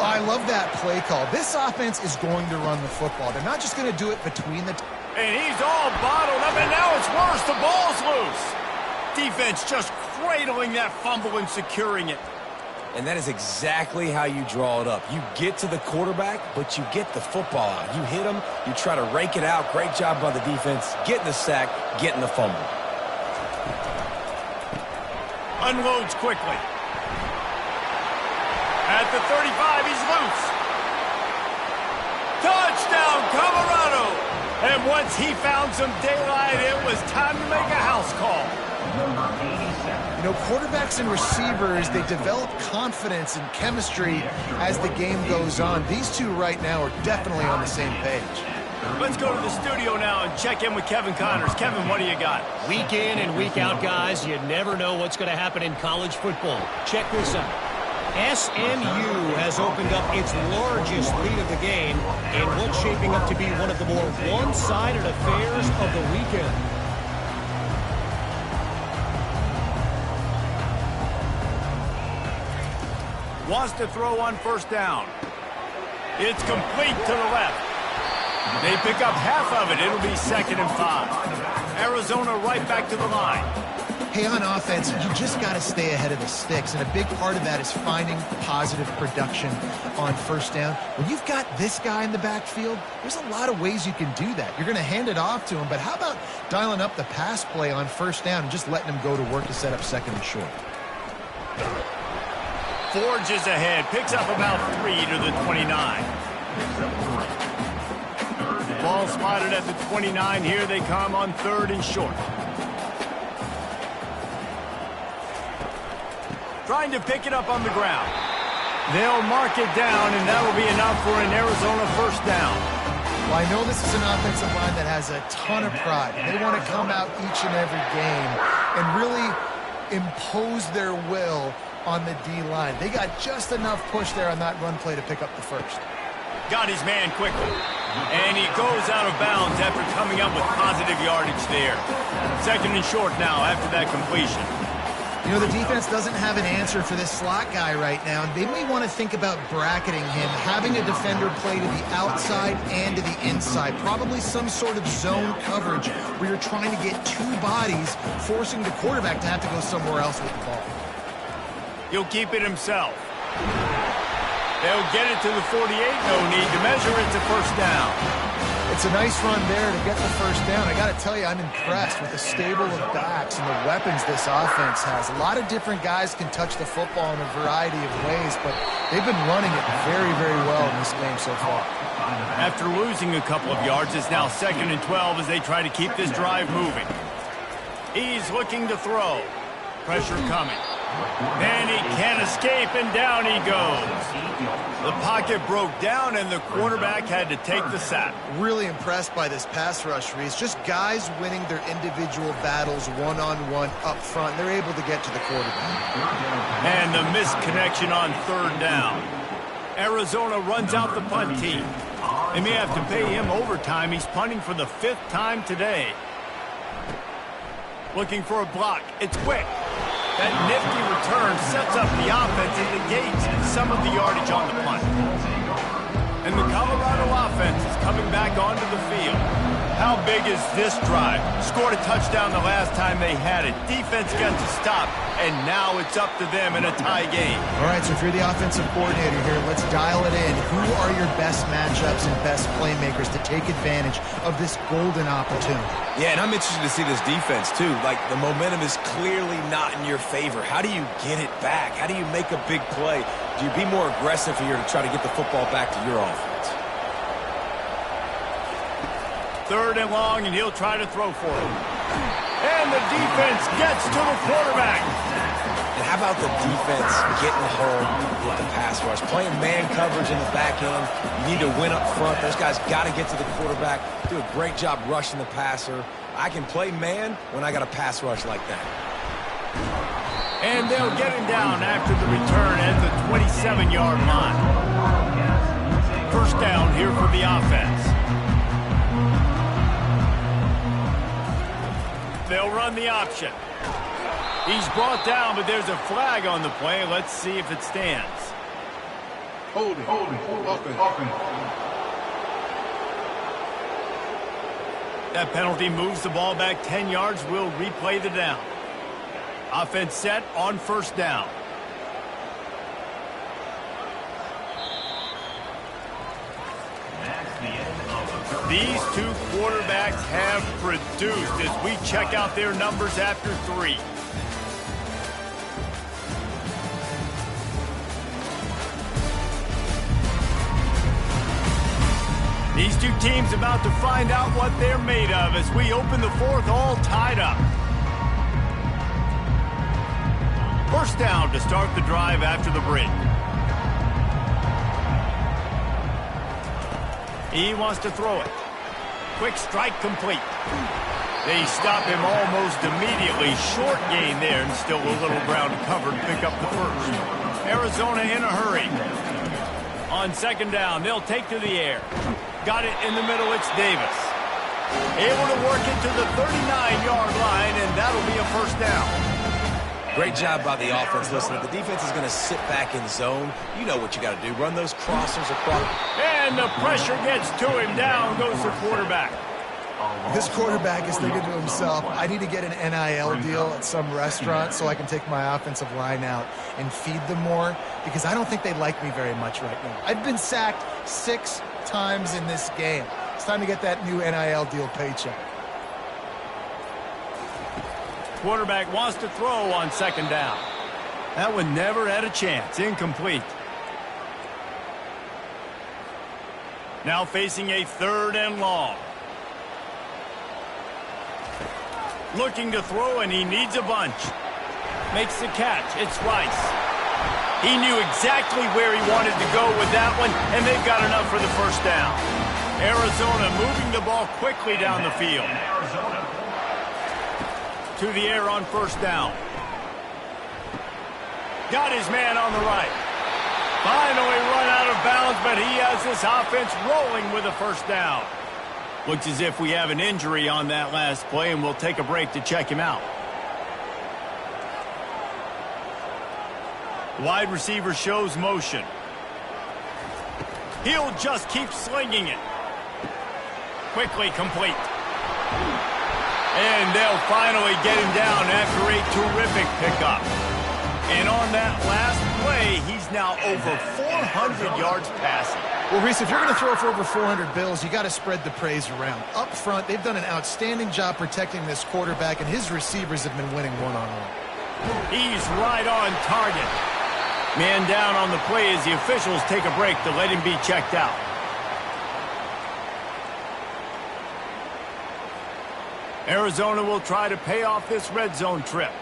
I love that play call. This offense is going to run the football. They're not just going to do it between the... And he's all bottled up, and now it's worse. The ball's loose. Defense just cradling that fumble and securing it. And that is exactly how you draw it up. You get to the quarterback, but you get the football out. You hit him, you try to rake it out. Great job by the defense. Getting the sack, getting the fumble. Unloads quickly. At the 35, he's loose. Touchdown, Colorado! And once he found some daylight, it was time to make a house call. You know, quarterbacks and receivers, they develop confidence and chemistry as the game goes on. These two right now are definitely on the same page. Let's go to the studio now and check in with Kevin Connors. Kevin, what do you got? Week in and week out, guys, you never know what's going to happen in college football. Check this out. SMU has opened up its largest lead of the game in what's shaping up to be one of the more one-sided affairs of the weekend. Wants to throw on first down. It's complete to the left. They pick up half of it. It'll be 2nd and 5. Arizona right back to the line. Hey, on offense, you just got to stay ahead of the sticks, and a big part of that is finding positive production on first down. When you've got this guy in the backfield, there's a lot of ways you can do that. You're going to hand it off to him, but how about dialing up the pass play on first down and just letting him go to work to set up 2nd and short? Forges ahead, picks up about 3 to the 29. Ball spotted at the 29. Here they come on 3rd and short. Trying to pick it up on the ground. They'll mark it down, and that'll be enough for an Arizona first down. Well, I know this is an offensive line that has a ton of pride. They want to come out each and every game and really impose their will on the D-line. They got just enough push there on that run play to pick up the first. Got his man quickly. And he goes out of bounds after coming up with positive yardage there. 2nd and short now after that completion. You know, the defense doesn't have an answer for this slot guy right now. They may want to think about bracketing him, having a defender play to the outside and to the inside. Probably some sort of zone coverage where you're trying to get two bodies, forcing the quarterback to have to go somewhere else with the ball. He'll keep it himself. They'll get it to the 48. No need to measure it to first down. It's a nice run there to get the first down. I got to tell you, I'm impressed with the stable of backs and the weapons this offense has. A lot of different guys can touch the football in a variety of ways, but they've been running it very, very well in this game so far. After losing a couple of yards, it's now 2nd and 12 as they try to keep this drive moving. He's looking to throw. Pressure coming. And he can't escape, and down he goes. The pocket broke down, and the quarterback had to take the sack. Really impressed by this pass rush, Reese. Just guys winning their individual battles one-on-one up front. They're able to get to the quarterback. And the missed connection on 3rd down. Arizona runs out the punt team. They may have to pay him overtime. He's punting for the 5th time today. Looking for a block. It's quick. That nifty return sets up the offense and negates some of the yardage on the punt. And the Colorado offense is coming back onto the field. How big is this drive? Scored a touchdown the last time they had it. Defense got to stop, and now it's up to them in a tie game. All right, so if you're the offensive coordinator here, let's dial it in. Who are your best matchups and best playmakers to take advantage of this golden opportunity? Yeah, and I'm interested to see this defense, too. Like, the momentum is clearly not in your favor. How do you get it back? How do you make a big play? Do you be more aggressive here to try to get the football back to your offense? 3rd and long, and he'll try to throw for it. And the defense gets to the quarterback. And how about the defense getting home with the pass rush? Playing man coverage in the back end. You need to win up front. Those guys got to get to the quarterback. Do a great job rushing the passer. I can play man when I got a pass rush like that. And they'll get him down after the return at the 27-yard line. 1st down here for the offense. They'll run the option. He's brought down, but there's a flag on the play. Let's see if it stands. Holding. Offense. That penalty moves the ball back 10 yards. We'll replay the down. Offense set on 1st down. These two quarterbacks have produced as we check out their numbers after 3. These two teams about to find out what they're made of as we open the 4th all tied up. 1st down to start the drive after the break. He wants to throw it. Quick strike complete. They stop him almost immediately. Short gain there, and still a little ground covered to pick up the 1st. Arizona in a hurry. On 2nd down, they'll take to the air. Got it in the middle, it's Davis. Able to work it to the 39-yard line, and that'll be a 1st down. Great job by the offense. Listen, if the defense is going to sit back in zone, you know what you got to do. Run those crossers across. And the pressure gets to him. Down goes the quarterback. This quarterback is thinking to himself, I need to get an NIL deal at some restaurant so I can take my offensive line out and feed them more, because I don't think they like me very much right now. I've been sacked 6 times in this game. It's time to get that new NIL deal paycheck. Quarterback wants to throw on 2nd down. That one never had a chance. Incomplete. Now facing a 3rd and long. Looking to throw, and he needs a bunch. Makes the catch. It's Rice. He knew exactly where he wanted to go with that one, and they've got enough for the 1st down. Arizona moving the ball quickly down the field. To the air on 1st down. Got his man on the right. Finally run out of bounds, but he has this offense rolling with a first down. Looks as if we have an injury on that last play, and we'll take a break to check him out. Wide receiver shows motion. He'll just keep slinging it. Quickly complete. And they'll finally get him down after a terrific pickup. And on that last play, he's now over 400 yards passing. Well, Reese, if you're going to throw for over 400 bills, you got to spread the praise around. Up front, they've done an outstanding job protecting this quarterback, and his receivers have been winning one-on-one. He's right on target. Man down on the play as the officials take a break to let him be checked out. Arizona will try to pay off this red zone trip.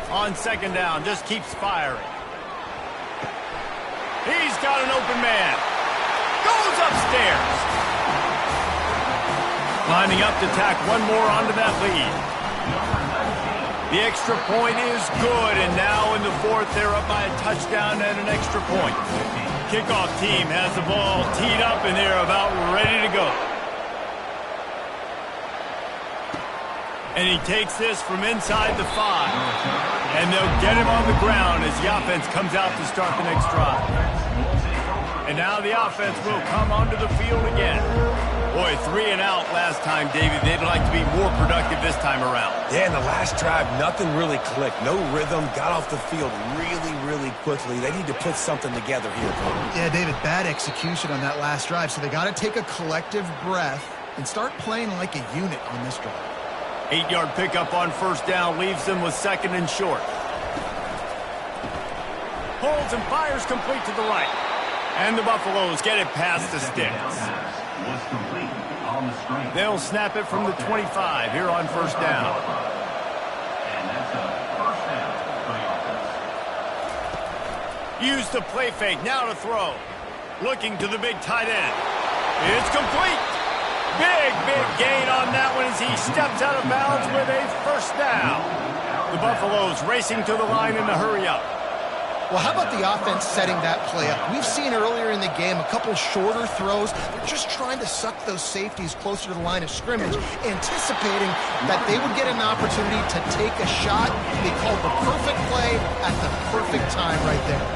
On second down, just keeps firing. He's got an open man. Goes upstairs. Lining up to tack one more onto that lead. The extra point is good, and now in the fourth, they're up by a touchdown and an extra point. Kickoff team has the ball teed up, and they're about ready to go. And he takes this from inside the 5. And they'll get him on the ground as the offense comes out to start the next drive. And now the offense will come onto the field again. Boy, 3 and out last time, David. They'd like to be more productive this time around. Yeah, in the last drive, nothing really clicked. No rhythm, got off the field really quickly. They need to put something together here. Yeah, David, bad execution on that last drive, so they got to take a collective breath and start playing like a unit on this drive. 8-yard pickup on first down leaves them with second and short. Holds and fires complete to the right. And the Buffaloes get it past the sticks. They'll snap it from the 25 here on first down. And that's a first down for the offense. Use the play fake, now to throw. Looking to the big tight end. It's complete. Big gain on that one as he steps out of bounds with a first down. The Buffaloes racing to the line in a hurry-up. Well, how about the offense setting that play up? We've seen earlier in the game a couple shorter throws. They're just trying to suck those safeties closer to the line of scrimmage, anticipating that they would get an opportunity to take a shot. They called the perfect play at the perfect time right there.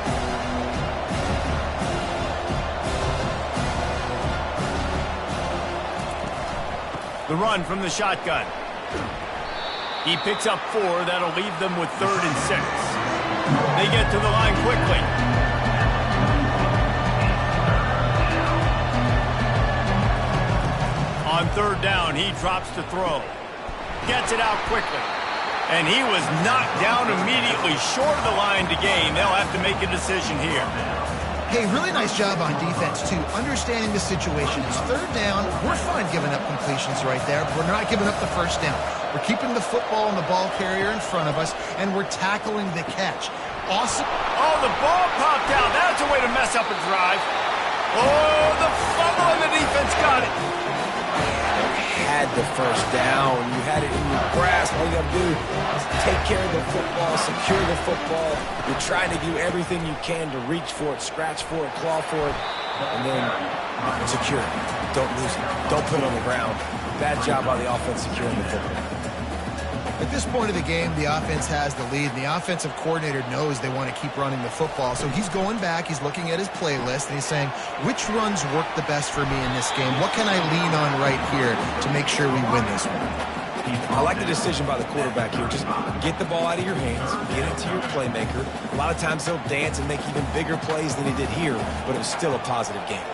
The run from the shotgun. He picks up 4. That'll leave them with 3rd and 6. They get to the line quickly. On third down, he drops to throw. Gets it out quickly. And he was knocked down immediately short of the line to gain. They'll have to make a decision here. Hey, really nice job on defense, too, understanding the situation. It's third down. We're fine giving up completions right there, but we're not giving up the first down. We're keeping the football and the ball carrier in front of us, and we're tackling the catch. Awesome. Oh, the ball popped out. That's a way to mess up a drive. Oh, the fumble, and the defense got it. Had the first down. You had it in your grasp. All you got to do is take care of the football, secure the football. You're trying to do everything you can to reach for it, scratch for it, claw for it, and then secure it. Don't lose it. Don't put it on the ground. Bad job by the offense securing the football. At this point of the game, the offense has the lead, and the offensive coordinator knows they want to keep running the football. So he's going back, he's looking at his playlist, and he's saying, which runs work the best for me in this game? What can I lean on right here to make sure we win this one? I like the decision by the quarterback here. Just get the ball out of your hands, get it to your playmaker. A lot of times he'll dance and make even bigger plays than he did here, but it was still a positive game.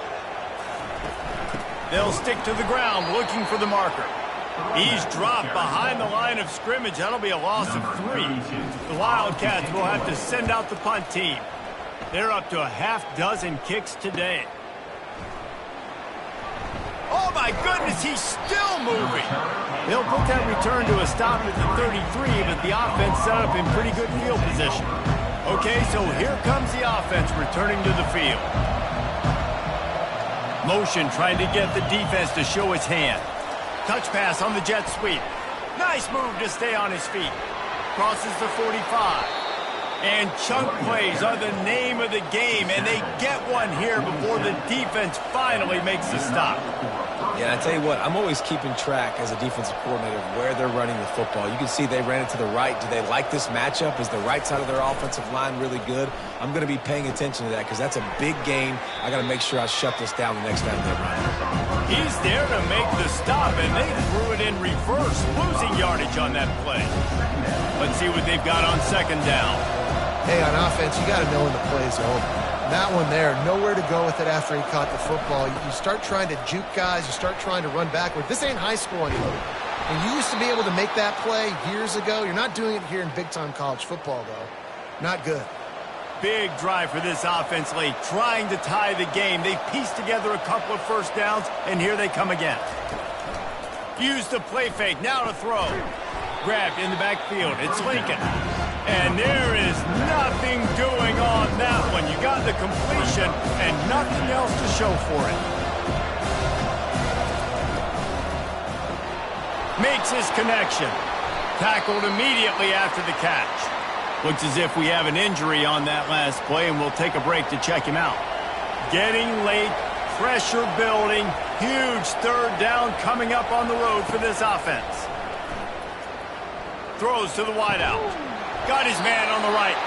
They'll stick to the ground looking for the marker. He's dropped behind the line of scrimmage. That'll be a loss of 3. The Wildcats will have to send out the punt team. They're up to a half-dozen kicks today. Oh, my goodness, he's still moving. They'll put that return to a stop at the 33, but the offense set up in pretty good field position. Okay, so here comes the offense returning to the field. Motion trying to get the defense to show its hand. Touch pass on the jet sweep. Nice move to stay on his feet. crosses the 45. And chunk plays are the name of the game, and they get one here before the defense finally makes the stop. Yeah, I tell you what, I'm always keeping track as a defensive coordinator of where they're running the football. You can see they ran it to the right. Do they like this matchup? Is the right side of their offensive line really good? I'm going to be paying attention to that because that's a big game. I got to make sure I shut this down the next time they run. He's there to make the stop, and they threw it in reverse, losing yardage on that play. Let's see what they've got on second down. Hey, on offense, you got to know when the play's over. That one there, nowhere to go with it after he caught the football. You start trying to juke guys. You start trying to run backward. This ain't high school anymore. And you used to be able to make that play years ago. You're not doing it here in big-time college football, though. Not good. Big drive for this offense late, trying to tie the game. They pieced together a couple of first downs, and here they come again. Use the play fake, now to throw. Grabbed in the backfield, it's Lincoln. And there is nothing doing on that one. You got the completion and nothing else to show for it. Makes his connection. Tackled immediately after the catch. Looks as if we have an injury on that last play, and we'll take a break to check him out. Getting late, pressure building, huge third down coming up on the road for this offense. Throws to the wideout. Got his man on the right.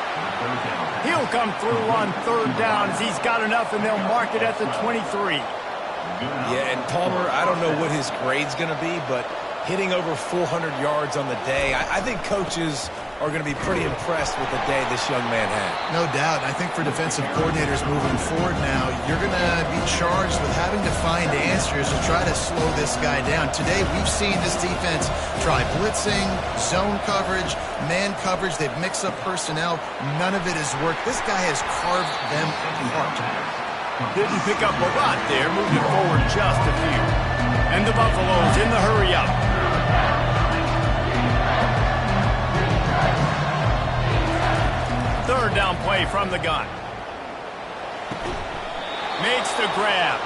He'll come through on third down as he's got enough, and they'll mark it at the 23. Yeah, and Palmer, I don't know what his grade's going to be, but hitting over 400 yards on the day, I think coaches are going to be pretty impressed with the day this young man had. No doubt. I think for defensive coordinators moving forward now, you're going to be charged with having to find answers to try to slow this guy down. Today, we've seen this defense try blitzing, zone coverage, man coverage. They've mixed up personnel. None of it has worked. This guy has carved them apart. Didn't pick up a lot there, moved it forward just a few. And the Buffaloes in the hurry-up. Third down play from the gun. Makes the grab.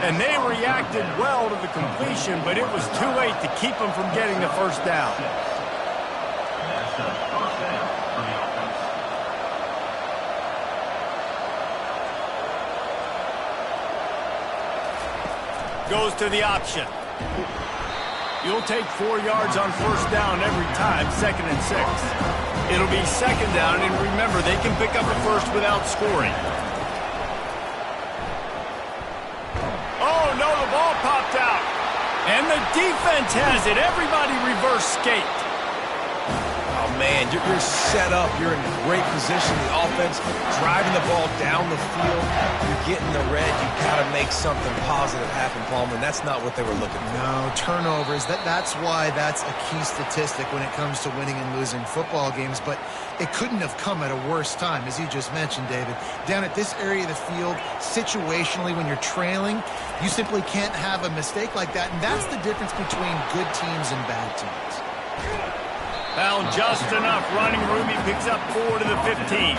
And they reacted well to the completion, but it was too late to keep them from getting the first down. Goes to the option. You'll take 4 yards on first down every time, 2nd and 6. It'll be second down, and remember, they can pick up a first without scoring. Oh, no, the ball popped out. And the defense has it. Everybody reverse skate. Oh, man, you're set up. You're in great position. The offense driving the ball down the field. You're getting the red. You've got to make something positive happen, Palmer, and that's not what they were looking for. No, turnovers. That's why that's a key statistic when it comes to winning and losing football games, but it couldn't have come at a worse time, as you just mentioned, David. Down at this area of the field, situationally, when you're trailing, you simply can't have a mistake like that, and that's the difference between good teams and bad teams. Found just enough running room. He picks up 4 to the 15.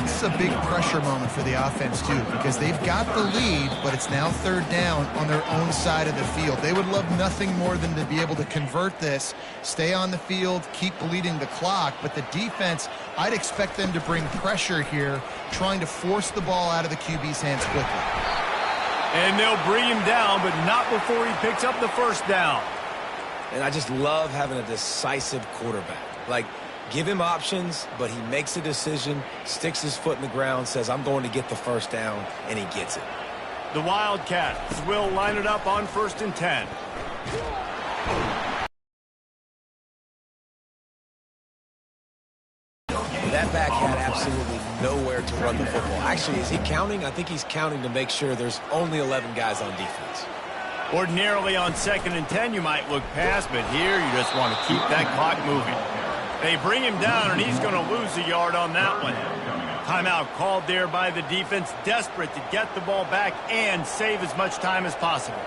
This is a big pressure moment for the offense, too, because they've got the lead, but it's now third down on their own side of the field. They would love nothing more than to be able to convert this, stay on the field, keep bleeding the clock, but the defense, I'd expect them to bring pressure here, trying to force the ball out of the QB's hands quickly. And they'll bring him down, but not before he picks up the first down. And I just love having a decisive quarterback. Like, give him options, but he makes a decision, sticks his foot in the ground, says, I'm going to get the first down, and he gets it. The Wildcats will line it up on 1st and 10. That back had absolutely nowhere to run the football. Actually, is he counting? I think he's counting to make sure there's only 11 guys on defense. Ordinarily on 2nd and 10, you might look past, but here you just want to keep that clock moving. They bring him down, and he's going to lose a yard on that one. Timeout called there by the defense, desperate to get the ball back and save as much time as possible.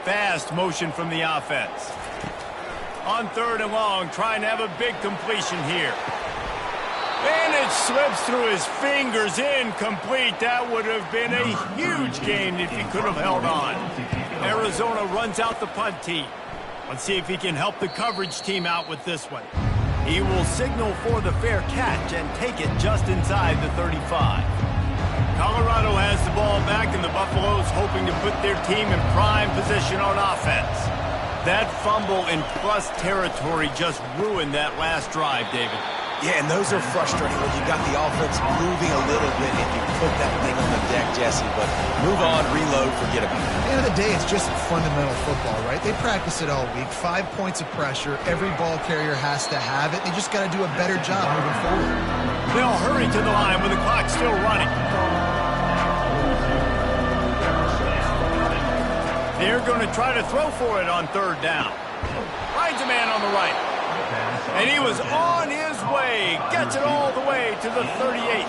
Fast motion from the offense. On 3rd and long, trying to have a big completion here. And it slips through his fingers, incomplete. That would have been a huge gain if he could have held on. Arizona runs out the punt team. Let's see if he can help the coverage team out with this one. He will signal for the fair catch and take it just inside the 35. Colorado has the ball back, and the Buffaloes hoping to put their team in prime position on offense. That fumble in plus territory just ruined that last drive, David. Yeah, and those are frustrating when you got the offense moving a little bit and you put that thing on the deck, Jesse. But move on, reload, forget about it. At the end of the day, it's just fundamental football, right? They practice it all week. 5 points of pressure. Every ball carrier has to have it. They just got to do a better job moving forward. They'll hurry to the line with the clock still running. They're going to try to throw for it on third down. Finds a man on the right. And he was on his way. Gets it all the way to the 38.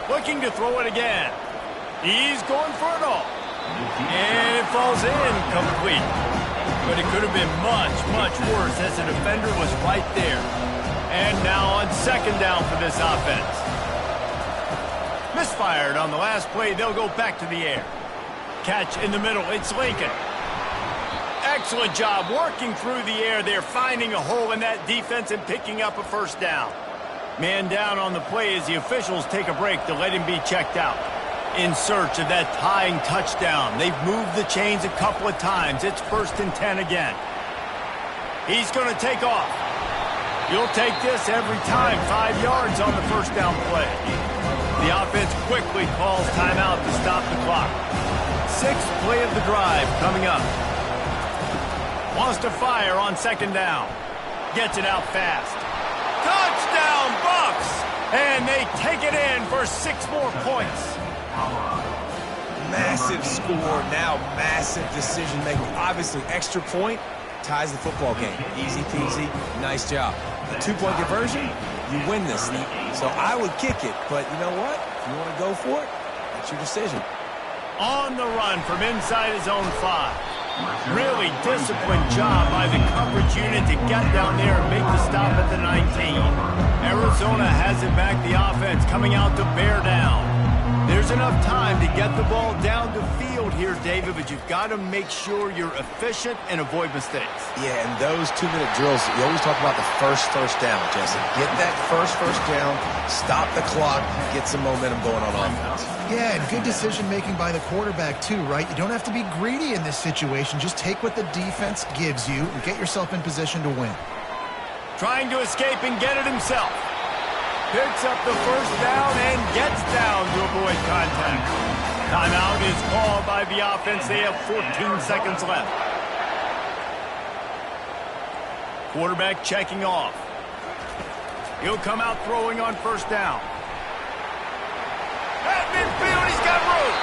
Looking to throw it again. He's going for it all. And it falls incomplete. But it could have been much, much worse as the defender was right there. And now on second down for this offense. Misfired on the last play. They'll go back to the air. Catch in the middle. It's Lincoln. Excellent job working through the air there, finding a hole in that defense and picking up a first down. Man down on the play as the officials take a break to let him be checked out. In search of that tying touchdown. They've moved the chains a couple of times. It's 1st and 10 again. He's going to take off. You'll take this every time. 5 yards on the first down play. The offense quickly calls timeout to stop the clock. 6th play of the drive coming up. Wants to fire on second down. Gets it out fast. Touchdown, Bucs! And they take it in for 6 more points. Massive score, now massive decision-making. Obviously, extra point ties the football game. Easy peasy, nice job. A 2-point conversion, you win this thing. So I would kick it, but you know what? If you want to go for it, that's your decision. On the run from inside his own 5. Really disciplined job by the coverage unit to get down there and make the stop at the 19. Arizona has it back, the offense coming out to bear down. There's enough time to get the ball down the field here, David, but you've got to make sure you're efficient and avoid mistakes. Yeah, and those 2-minute drills, you always talk about the first down, Jesse. Get that first down, stop the clock, get some momentum going on offense. Yeah, and good decision-making by the quarterback, too, right? You don't have to be greedy in this situation. Just take what the defense gives you and get yourself in position to win. Trying to escape and get it himself. Picks up the first down and gets down to avoid contact. Timeout is called by the offense. They have 14 seconds left. Quarterback checking off. He'll come out throwing on first down. At midfield, he's got room.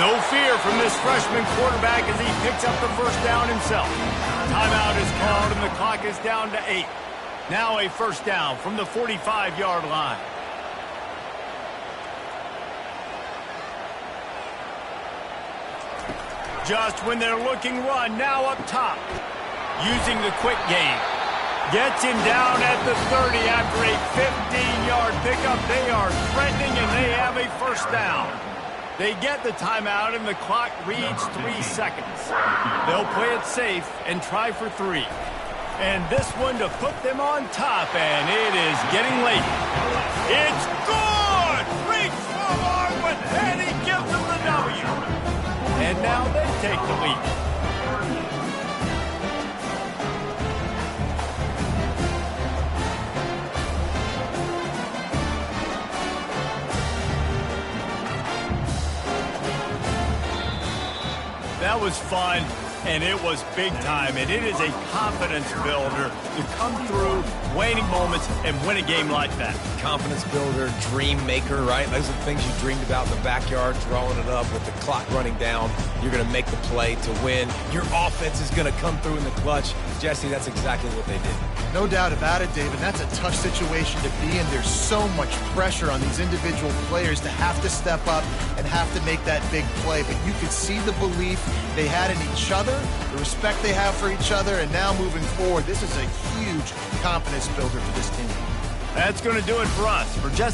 No fear from this freshman quarterback as he picks up the first down himself. Timeout is called and the clock is down to 8. Now a first down from the 45-yard line. Just when they're looking run, now up top. Using the quick game. Gets him down at the 30 after a 15-yard pickup. They are threatening and they have a first down. They get the timeout and the clock reads 3 seconds. They'll play it safe and try for 3. And this one to put them on top, and it is getting late. It's good! Reach forward with and he gives them the W. And now they take the lead. That was fun. And it was big time, and it is a confidence builder to come through waning moments and win a game like that. Confidence builder, dream maker, right? Those are the things you dreamed about in the backyard, drawing it up with the clock running down. You're going to make the play to win. Your offense is going to come through in the clutch. Jesse, that's exactly what they did. No doubt about it, David. That's a tough situation to be in. There's so much pressure on these individual players to have to step up and have to make that big play. But you could see the belief they had in each other, the respect they have for each other, and now moving forward, this is a huge confidence builder for this team. That's going to do it for us. For Jesse